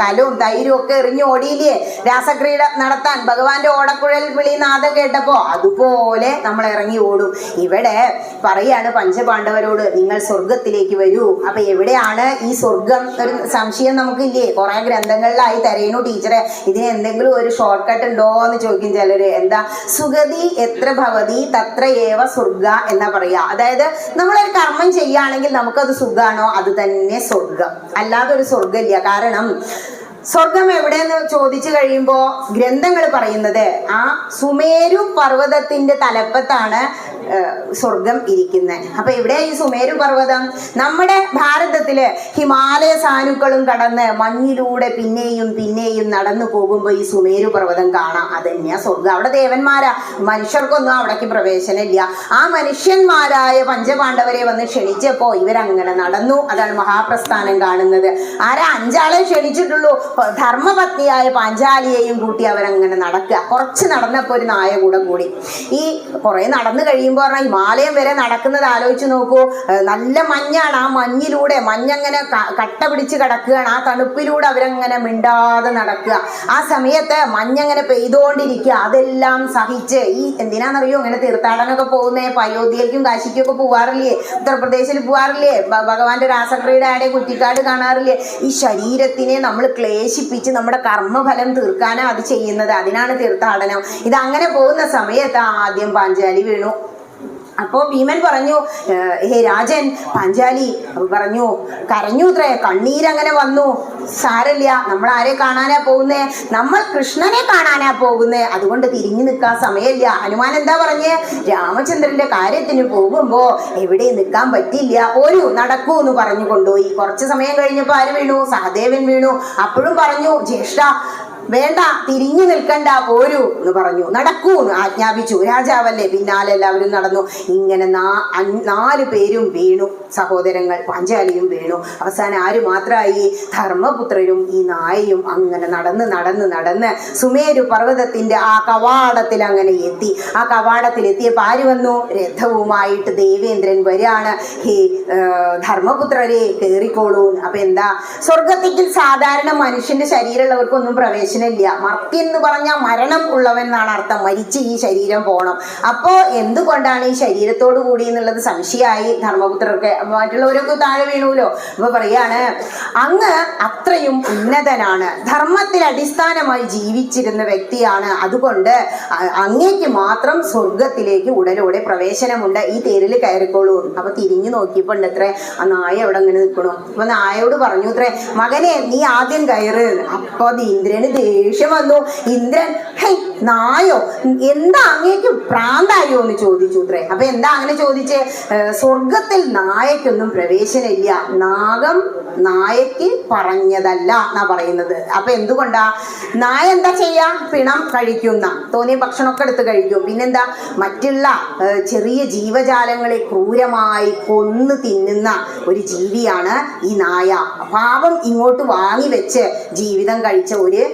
കലവും തൈരും ഒക്കെ എറിഞ്ഞു ഓടിയില്ലേ രാസക്രീഡ നടത്താൻ? ഭഗവാന്റെ ഓടക്കുഴൽ വിളി നാദം കേട്ടപ്പോ അതുപോലെ നമ്മൾ ഇറങ്ങി ഓടും. ഇവിടെ പറയാണ് പഞ്ചപാണ്ഡവരോട്, നിങ്ങൾ സ്വർഗത്തിലേക്ക് വരൂ. അപ്പൊ എവിടെയാണ് ഈ സ്വർഗം? ഒരു സംശയം നമുക്കില്ലേ? കുറെ ഗ്രന്ഥങ്ങളിലായി തരയണു ടീച്ചറെ, ഇതിന് എന്തെങ്കിലും ഒരു ഷോർട്ട് കട്ട് ഉണ്ടോ എന്ന് ചോദിക്കും ചിലര്. എന്താ? സുഗതി എത്ര ഭവതി തത്ര ഏവ സ്വർഗ എന്നാ പറയാ. അതായത് നമ്മളൊരു കർമ്മം ചെയ്യുകയാണെങ്കിൽ നമുക്കത് സുഖാണോ? അത് തന്നെ സ്വർഗം, അല്ലാതെ ഒരു സ്വർഗം ഇല്ല. കാരണം സ്വർഗം എവിടെയെന്ന് ചോദിച്ചു കഴിയുമ്പോൾ ഗ്രന്ഥങ്ങൾ പറയുന്നത് ആ സുമേരു പർവ്വതത്തിന്റെ തലപ്പത്താണ് സ്വർഗം ഇരിക്കുന്നത്. അപ്പൊ എവിടെ ഈ സുമേരു പർവ്വതം? നമ്മുടെ ഭാരതത്തില് ഹിമാലയ സാനുക്കളും കടന്ന് മഞ്ഞിലൂടെ പിന്നെയും പിന്നെയും നടന്നു പോകുമ്പോൾ ഈ സുമേരു പർവ്വതം കാണാം. അതന്നെയാ സ്വർഗം. അവിടെ ദേവന്മാരാ, മനുഷ്യർക്കൊന്നും അവിടേക്ക് പ്രവേശനം ഇല്ല. ആ മനുഷ്യന്മാരായ പഞ്ചപാണ്ഡവരെ വന്ന് ക്ഷണിച്ചപ്പോ ഇവരങ്ങനെ നടന്നു. അതാണ് മഹാപ്രസ്ഥാനം കാണുന്നത്. 5 ആളെ ക്ഷണിച്ചിട്ടുള്ളൂ. ധർമ്മപത്നിയായ പാഞ്ചാലിയെയും കൂട്ടി അവരങ്ങനെ നടക്കുക. കുറച്ച് നടന്നപ്പോൾ ഒരു നായ കൂടി. ഈ കുറെ നടന്നു കഴിയുമ്പോൾ പറഞ്ഞാൽ ഹിമാലയം വരെ നടക്കുന്നത് ആലോചിച്ച് നോക്കൂ. നല്ല മഞ്ഞാണ്. ആ മഞ്ഞിലൂടെ മഞ്ഞങ്ങനെ കട്ട പിടിച്ച് കിടക്കുകയാണ്. ആ തണുപ്പിലൂടെ അവരങ്ങനെ മിണ്ടാതെ നടക്കുക. ആ സമയത്ത് മഞ്ഞങ്ങനെ പെയ്തുകൊണ്ടിരിക്കുക. അതെല്ലാം സഹിച്ച് ഈ എന്തിനാണെന്നറിയോ ഇങ്ങനെ തീർത്ഥാടനമൊക്കെ പോകുന്നേ? അയോധ്യയിലേക്കും കാശിക്കും ഒക്കെ പോവാറില്ലേ? ഉത്തർപ്രദേശിൽ പോവാറില്ലേ? ഭഗവാന്റെ രാസക്രീഡയുടെ കുറ്റിക്കാട് കാണാറില്ലേ? ഈ ശരീരത്തിനെ നമ്മൾ ക്ലേശിപ്പിച്ച് നമ്മുടെ കർമ്മഫലം തീർക്കാനാണ് അത് ചെയ്യുന്നത്. അതിനാണ് തീർത്ഥാടനം. ഇതങ്ങനെ പോകുന്ന സമയത്ത് ആദ്യം പാഞ്ചാലി വീണു. അപ്പോൾ ഭീമൻ പറഞ്ഞു, ഹേ രാജൻ. പാഞ്ചാലി പറഞ്ഞു, കരഞ്ഞു അത്രേ, കണ്ണീരങ്ങനെ വന്നു. സാരല്ല, നമ്മൾ ആരെ കാണാനാ പോകുന്നേ? നമ്മൾ കൃഷ്ണനെ കാണാനാ പോകുന്നേ. അതുകൊണ്ട് തിരിഞ്ഞു നിൽക്കാൻ സമയമില്ല. ഹനുമാൻ എന്താ പറഞ്ഞേ? രാമചന്ദ്രന്റെ കാര്യത്തിന് പോകുമ്പോ എവിടെ നിൽക്കാൻ പറ്റില്ല, ഒരു നടക്കൂ എന്ന് പറഞ്ഞു കൊണ്ടുപോയി. കുറച്ച് സമയം കഴിഞ്ഞപ്പോൾ ആര് വീണു? സഹദേവൻ വീണു. അപ്പോഴും പറഞ്ഞു, ജ്യേഷ്ഠ വേണ്ട, തിരിഞ്ഞു നിൽക്കണ്ട, പോരൂ എന്ന് പറഞ്ഞു. നടക്കൂ എന്ന് ആജ്ഞാപിച്ചു. രാജാവല്ലേ, പിന്നാലെ എല്ലാവരും നടന്നു. ഇങ്ങനെ 4 പേരും വീണു. സഹോദരങ്ങൾ പാഞ്ചാലിയും വീണു. അവസാനം ആര് മാത്രമായി? ധർമ്മപുത്രരും ഈ നായയും അങ്ങനെ നടന്ന് സുമേരു പർവ്വതത്തിന്റെ ആ കവാടത്തിൽ അങ്ങനെ എത്തി. ആ കവാടത്തിൽ എത്തിയപ്പോൾ ആര് വന്നു? രഥവുമായിട്ട് ദേവേന്ദ്രൻ വരികയാണ്. ഹേ ധർമ്മപുത്രരെ, കേറിക്കോളൂ. അപ്പൊ എന്താ, സ്വർഗത്തിൽ സാധാരണ മനുഷ്യന്റെ ശരീരമുള്ളവർക്കൊന്നും പ്രവേശനമില്ല. മർത്യൻ എന്ന് പറഞ്ഞാൽ മരണം ഉള്ളവൻ എന്നാണ് അർത്ഥം. മരിച്ച് ഈ ശരീരം പോണം. അപ്പോ എന്തുകൊണ്ടാണ് ഈ ശരീരത്തോടു കൂടി എന്നുള്ളത് സംശയമായി ധർമ്മപുത്രർക്ക്. മറ്റുള്ളവരൊക്കെ താഴെ വീണൂലോ. അപ്പൊ പറയാണ്, അങ്ങ് അത്രയും ഉന്നതനാണ്, ധർമ്മത്തിൽ അടിസ്ഥാനമായി ജീവിച്ചിരുന്ന വ്യക്തിയാണ്. അതുകൊണ്ട് അങ്ങേക്ക് മാത്രം സ്വർഗത്തിലേക്ക് ഉടലോടെ പ്രവേശനമുണ്ട്. ഈ തേരിൽ കയറിക്കോളൂ. അപ്പൊ തിരിഞ്ഞു നോക്കിയപ്പോ ഉണ്ട് അത്രേ ആ നായ അവിടെ അങ്ങനെ നിൽക്കണു. അപ്പൊ നായോട് പറഞ്ഞു അത്രേ, മകനെ നീ ആദ്യം കയറ്. അപ്പൊ ഇന്ദ്രന് ദേഷ്യം വന്നു. ഇന്ദ്രൻ, ഹൈ നായോ, എന്താ അങ്ങേക്ക് പ്രാന്തായോ എന്ന് ചോദിച്ചു അത്രേ. അപ്പൊ എന്താ അങ്ങനെ ചോദിച്ചേ? സ്വർഗത്തിൽ നായക്കൊന്നും പ്രവേശനമില്ല, നാഗം നായക്ക് പറഞ്ഞതല്ല എന്നാ പറയുന്നത്. അപ്പൊ എന്തുകൊണ്ടാ? നായ എന്താ ചെയ്യാ? പിണം കഴിക്കുന്ന, തോന്നിയ ഭക്ഷണമൊക്കെ എടുത്ത് കഴിക്കും. പിന്നെന്താ, മറ്റുള്ള ചെറിയ ജീവജാലങ്ങളെ ക്രൂരമായി കൊന്നു തിന്നുന്ന ഒരു ജീവിയാണ് ഈ നായ. പാപം ഇങ്ങോട്ട് വാങ്ങി വെച്ച് ജീവിതം കഴിച്ച ഒരു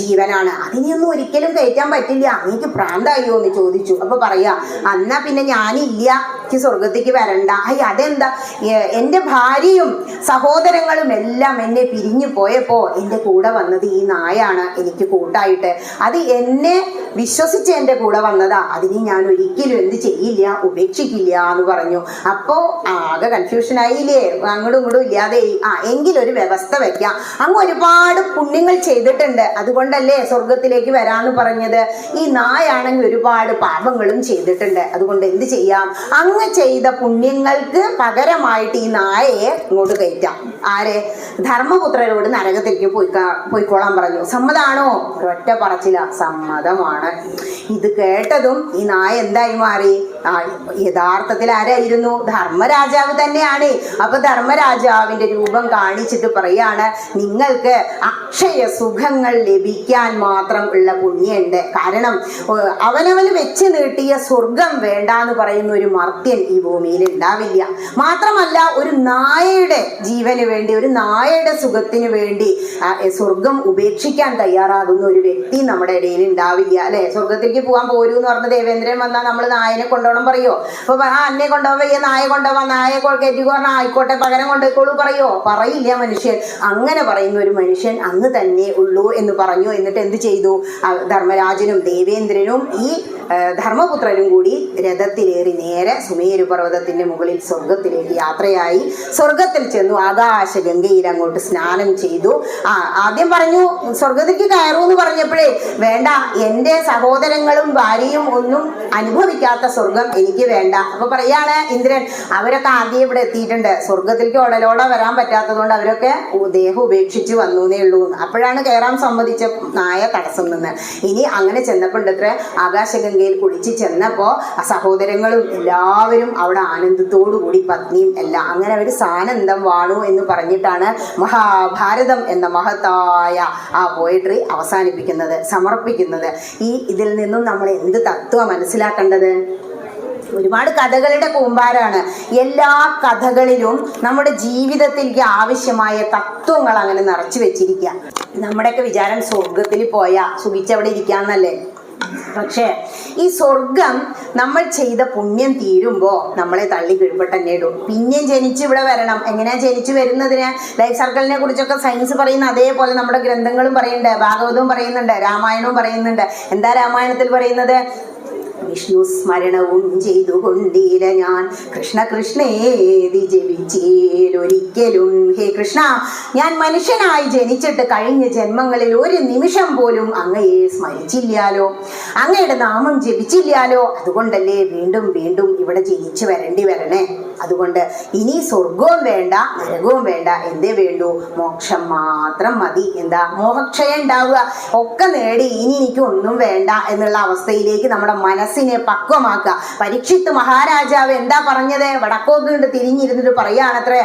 ജീവനാണ്. അതിനെയൊന്നും ഒരിക്കലും കയറ്റാൻ പറ്റില്ല. അങ്ങേക്ക് പ്രാന്തായോ എന്ന് ചോദിച്ചു. അപ്പൊ പറയാ, എന്നാ പിന്നെ ഞാനില്ല, സ്വർഗത്തേക്ക് വരണ്ട. അതെന്താ? എൻ്റെ ഭാര്യയും സഹോദരങ്ങളും എല്ലാം എന്നെ പിരിഞ്ഞു പോയപ്പോ എൻ്റെ കൂടെ വന്നത് ഈ നായാണ് എനിക്ക് കൂട്ടായിട്ട്. അത് എന്നെ വിശ്വസിച്ച് എൻ്റെ കൂടെ വന്നതാ. അതിനെ ഞാൻ ഒരിക്കലും എന്ത് ചെയ്യില്ല, ഉപേക്ഷിക്കില്ല എന്ന് പറഞ്ഞു. അപ്പോ ആകെ കൺഫ്യൂഷൻ ആയില്ലേ, അങ്ങോട്ടും ഇങ്ങോട്ടും ഇല്ലാതെ. എങ്കിലൊരു വ്യവസ്ഥ വെക്കാം. അങ്ങ് ഒരുപാട് പുണ്യങ്ങൾ ചെയ്തിട്ടുണ്ട്, അതുകൊണ്ടല്ലേ സ്വർഗത്തിലേക്ക് വരാന്ന് പറഞ്ഞത്. ഈ നായാണെങ്കിൽ ഒരുപാട് പാപങ്ങളും ചെയ്തിട്ടുണ്ട്. അതുകൊണ്ട് എന്ത് ചെയ്യാം, അങ്ങ് ചെയ്ത പുണ്യങ്ങൾക്ക് പകരമായിട്ട് ഈ നായയെ ഇങ്ങോട്ട് കയറ്റാം. ആരെ? ധർമ്മപുത്രരോട് നരകത്തിലേക്ക് പോയിക്കോളാൻ പറഞ്ഞു. സമ്മതാണോ? ഒറ്റ പറച്ചില്ല, സമ്മതമാണ്. ഇത് കേട്ടതും ഈ നായ എന്തായി മാറി? യഥാർത്ഥത്തിൽ ആരായിരുന്നു? ധർമ്മരാജാവ് തന്നെയാണ്. അപ്പൊ ധർമ്മരാജാവിന്റെ രൂപം കാണിച്ചിട്ട് പറയാണ്, നിങ്ങൾക്ക് അക്ഷയ സുഖങ്ങൾ ലഭിക്കാൻ മാത്രം ഉള്ള പുണ്യുണ്ട്. കാരണം അവനവന് വെച്ച് നീട്ടിയ സ്വർഗം വേണ്ടാന്ന് പറയുന്ന ഒരു മർത്യൻ ഈ ഭൂമിയിൽ ഉണ്ടാവില്ല. മാത്രമല്ല, ഒരു നായയുടെ ജീവന് വേണ്ടി, ഒരു നായയുടെ സുഖത്തിന് വേണ്ടി സ്വർഗം ഉപേക്ഷിക്കാൻ തയ്യാറാകുന്ന ഒരു വ്യക്തി നമ്മുടെ ഇടയിൽ ഉണ്ടാവില്ല. അല്ലെ? സ്വർഗത്തിലേക്ക് പോകാൻ പോരൂ എന്ന് പറഞ്ഞ ദേവേന്ദ്രൻ വന്നാൽ നമ്മൾ നായനെ കൊണ്ടുപോകണം പറയോ? അപ്പൊ അന്നെ കൊണ്ടുപോവാ, നായ കൊണ്ടുപോവാ, നായെ കയറ്റിക്കോ പറഞ്ഞാൽ ആയിക്കോട്ടെ പകരം കൊണ്ടുപോയിക്കോളൂ പറയോ? പറയില്ല മനുഷ്യൻ. അങ്ങനെ പറയുന്ന ഒരു മനുഷ്യൻ അങ്ങ് തന്നെ ഉള്ളൂ എന്ന് പറഞ്ഞു. എന്നിട്ട് എന്ത് ചെയ്തു? ധർമ്മരാജനും ദേവേന്ദ്രനും ഈ ധർമ്മപുത്രനും കൂടി രഥത്തിലേറി നേരെ സുമേരു പർവ്വതത്തിന്റെ മുകളിൽ സ്വർഗത്തിലേക്ക് യാത്രയായി. സ്വർഗത്തിൽ ചെന്നു ആകാശഗംഗയിൽ അങ്ങോട്ട് സ്നാനം ചെയ്തു. ആദ്യം പറഞ്ഞു സ്വർഗത്തിലേക്ക് കയറൂ എന്ന് പറഞ്ഞപ്പോഴേ വേണ്ട, എൻ്റെ സഹോദരങ്ങളും ഭാര്യയും ഒന്നും അനുഭവിക്കാത്ത സ്വർഗം എനിക്ക് വേണ്ട. അപ്പൊ പറയാണ് ഇന്ദ്രൻ, അവരൊക്കെ ആദ്യം ഇവിടെ എത്തിയിട്ടുണ്ട്, സ്വർഗത്തിലേക്ക് ഉടലോടെ വരാൻ പറ്റാത്തതുകൊണ്ട് അവരൊക്കെ ദേഹം ഉപേക്ഷിച്ച് വന്നേ ഉള്ളൂ. അപ്പോഴാണ് കയറാൻ സമ്മതിച്ച നായ തടസ്സം നിന്ന്. ഇനി അങ്ങനെ ചെന്നപ്പോൾ അത്ര ആകാശഗംഗയിൽ കുളിച്ച് ചെന്നപ്പോ ആ സഹോദരങ്ങളും എല്ലാവരും അവിടെ ആനന്ദത്തോടു കൂടി, പത്നിയും എല്ലാം അങ്ങനെ അവർ സാനന്ദം വാണു എന്ന് പറഞ്ഞിട്ടാണ് മഹാഭാരതം എന്ന മഹത്തായ ആ പോയട്രി അവസാനിപ്പിക്കുന്നത്, സമർപ്പിക്കുന്നത്. ഇതിൽ നിന്നും നമ്മൾ എന്ത് തത്വം മനസ്സിലാക്കേണ്ടത്? ഒരുപാട് കഥകളുടെ കൂമ്പാരാണ്. എല്ലാ കഥകളിലും നമ്മുടെ ജീവിതത്തിലേക്ക് ആവശ്യമായ തത്വങ്ങൾ അങ്ങനെ നിറച്ചു വെച്ചിരിക്കുക. നമ്മുടെയൊക്കെ വിചാരം സ്വർഗത്തിൽ പോയാൽ സുഖിച്ചവിടെ ഇരിക്കാന്നല്ലേ. പക്ഷേ ഈ സ്വർഗം നമ്മൾ ചെയ്ത പുണ്യം തീരുമ്പോൾ നമ്മളെ തള്ളി കീഴ്പ്പെട്ടന്നെ ഇടും. പിന്നെയും ജനിച്ച് ഇവിടെ വരണം. എങ്ങനെയാ ജനിച്ചു വരുന്നതിന്? ലൈഫ് സർക്കിളിനെ കുറിച്ചൊക്കെ സയൻസ് പറയുന്ന അതേപോലെ നമ്മുടെ ഗ്രന്ഥങ്ങളും പറയുന്നുണ്ട്, ഭാഗവതവും പറയുന്നുണ്ട്, രാമായണവും പറയുന്നുണ്ട്. എന്താ രാമായണത്തിൽ പറയുന്നത്? വിഷ്ണു സ്മരണവും ചെയ്തുകൊണ്ടീര ഞാൻ കൃഷ്ണ കൃഷ്ണേതി ജപിച്ചേലൊരിക്കലും. ഹേ കൃഷ്ണ, ഞാൻ മനുഷ്യനായി ജനിച്ചിട്ട് കഴിഞ്ഞ ജന്മങ്ങളിൽ ഒരു നിമിഷം പോലും അങ്ങയെ സ്മരിച്ചില്ലാലോ, അങ്ങയുടെ നാമം ജപിച്ചില്ലാലോ. അതുകൊണ്ടല്ലേ വീണ്ടും വീണ്ടും ഇവിടെ ജനിച്ചു വരേണ്ടി വരണേ. അതുകൊണ്ട് ഇനി സ്വർഗവും വേണ്ട നരകവും വേണ്ട, എന്തേ വേണ്ടൂ? മോക്ഷം മാത്രം മതി. എന്താ? മോഹക്ഷയം ഉണ്ടാവുക, ഒക്കെ നേടി ഇനി എനിക്ക് ഒന്നും വേണ്ട എന്നുള്ള അവസ്ഥയിലേക്ക് നമ്മുടെ മനസ്സിനെ പക്വമാക്കുക. പരീക്ഷിത്ത് മഹാരാജാവ് എന്താ പറഞ്ഞത്? വടക്കോട്ട് തിരിഞ്ഞിരുന്നിട്ട് പറയാണത്രേ,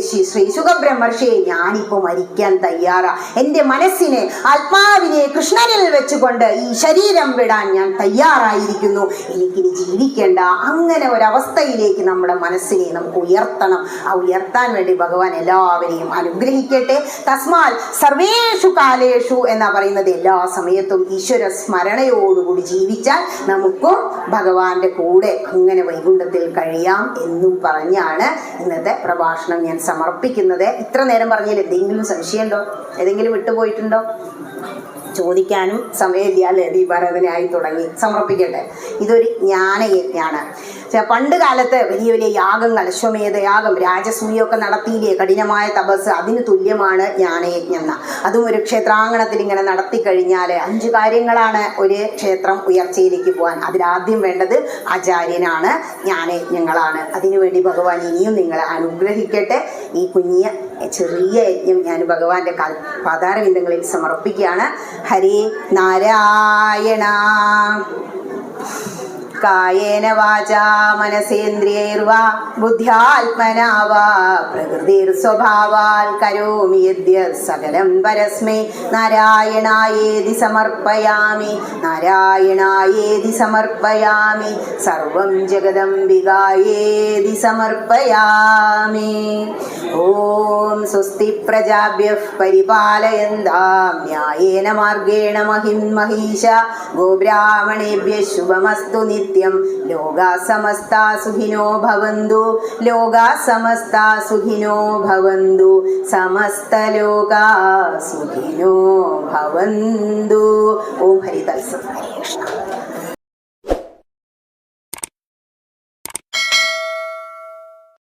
ശ്രീ സുഖബ്രഹ്മർഷി, ഞാനിപ്പോ മരിക്കാൻ തയ്യാറാ. എൻ്റെ മനസ്സിനെ, ആത്മാവിനെ കൃഷ്ണനിൽ വെച്ചുകൊണ്ട് ഈ ശരീരം വിടാൻ ഞാൻ തയ്യാറായിരിക്കുന്നു. എനിക്കിനി ജീവിക്കേണ്ട. അങ്ങനെ ഒരവസ്ഥയിലേക്ക് നമ്മുടെ മനസ്സിനെ നമുക്ക് ഉയർത്തണം. ആ ഉയർത്താൻ വേണ്ടി ഭഗവാൻ എല്ലാവരെയും അനുഗ്രഹിക്കട്ടെ. തസ്മാൽ സർവേഷു കാലേഷു എന്നാ പറയുന്നത്, എല്ലാ സമയത്തും ഈശ്വര സ്മരണയോടുകൂടി ജീവിച്ചാൽ നമുക്കും ഭഗവാന്റെ കൂടെ അങ്ങനെ വൈകുണ്ഠത്തിൽ കഴിയാം എന്നും പറഞ്ഞാണ് ഇന്നത്തെ പ്രഭാഷണം ഞാൻ സമർപ്പിക്കുന്നത്. ഇത്ര നേരം പറഞ്ഞാൽ എന്തെങ്കിലും സംശയമുണ്ടോ? ഏതെങ്കിലും വിട്ടുപോയിട്ടുണ്ടോ? ചോദിക്കാനും സമയമില്ല അല്ലേ? ദീപാരാധനയായി തുടങ്ങി. സമർപ്പിക്കട്ടെ. ഇതൊരു ജ്ഞാനയജ്ഞാണ്. പണ്ട് കാലത്ത് വലിയ വലിയ യാഗങ്ങൾ, അശ്വമേധയാഗം, രാജസൂയൊക്കെ നടത്തിയില്ലേ? കഠിനമായ തപസ്. അതിന് തുല്യമാണ് ജ്ഞാനയജ്ഞം എന്ന. അതും ഒരു ക്ഷേത്രാങ്കണത്തിൽ ഇങ്ങനെ നടത്തി കഴിഞ്ഞാൽ 5 കാര്യങ്ങളാണ് ഒരു ക്ഷേത്രം ഉയർച്ചയിലേക്ക് പോകാൻ. അതിലാദ്യം വേണ്ടത് ആചാര്യനാണ്, ജ്ഞാനയജ്ഞങ്ങളാണ്. അതിനുവേണ്ടി ഭഗവാൻ ഇനിയും നിങ്ങളെ അനുഗ്രഹിക്കട്ടെ. ഈ കുഞ്ഞിയ ചെറിയ യജ്ഞം ഞാൻ ഭഗവാന്റെ പാതാരവിന്ദങ്ങളിൽ സമർപ്പിക്കുകയാണ്. ഹരേ നാരായണ. കായേന വാചാ മനസേന്ദ്രിയൈർവാ ബുദ്ധ്യാത്മനാ വാ പ്രകൃതിർസ്വഭാവാൽ കരോമി യദ്യത് സകലം പരസ്മൈ നാരായണായേതി സമർപ്പയാമി. നാരായണായേതി സമർപ്പയാമി. സർവം ജഗദംബികായേതി സമർപ്പയാമി. ഓം സ്വസ്തി പ്രജാഭ്യഃ പരിപാലയന്താം ന്യായേന മാർഗേണ മഹിം മഹീശ. ഗോബ്രാഹ്മണേഭ്യഃ ശുഭമസ്തു നിത്യം. ലോകാ സമസ്താ സുഖിനോ ഭവന്തു. ലോകാ സമസ്താ സുഖിനോ ഭവന്തു. സമസ്ത ലോകാ സുഖിനോ ഭവന്തു. ഓം ഹരി തത്സത്. ഹരേ കൃഷ്ണ.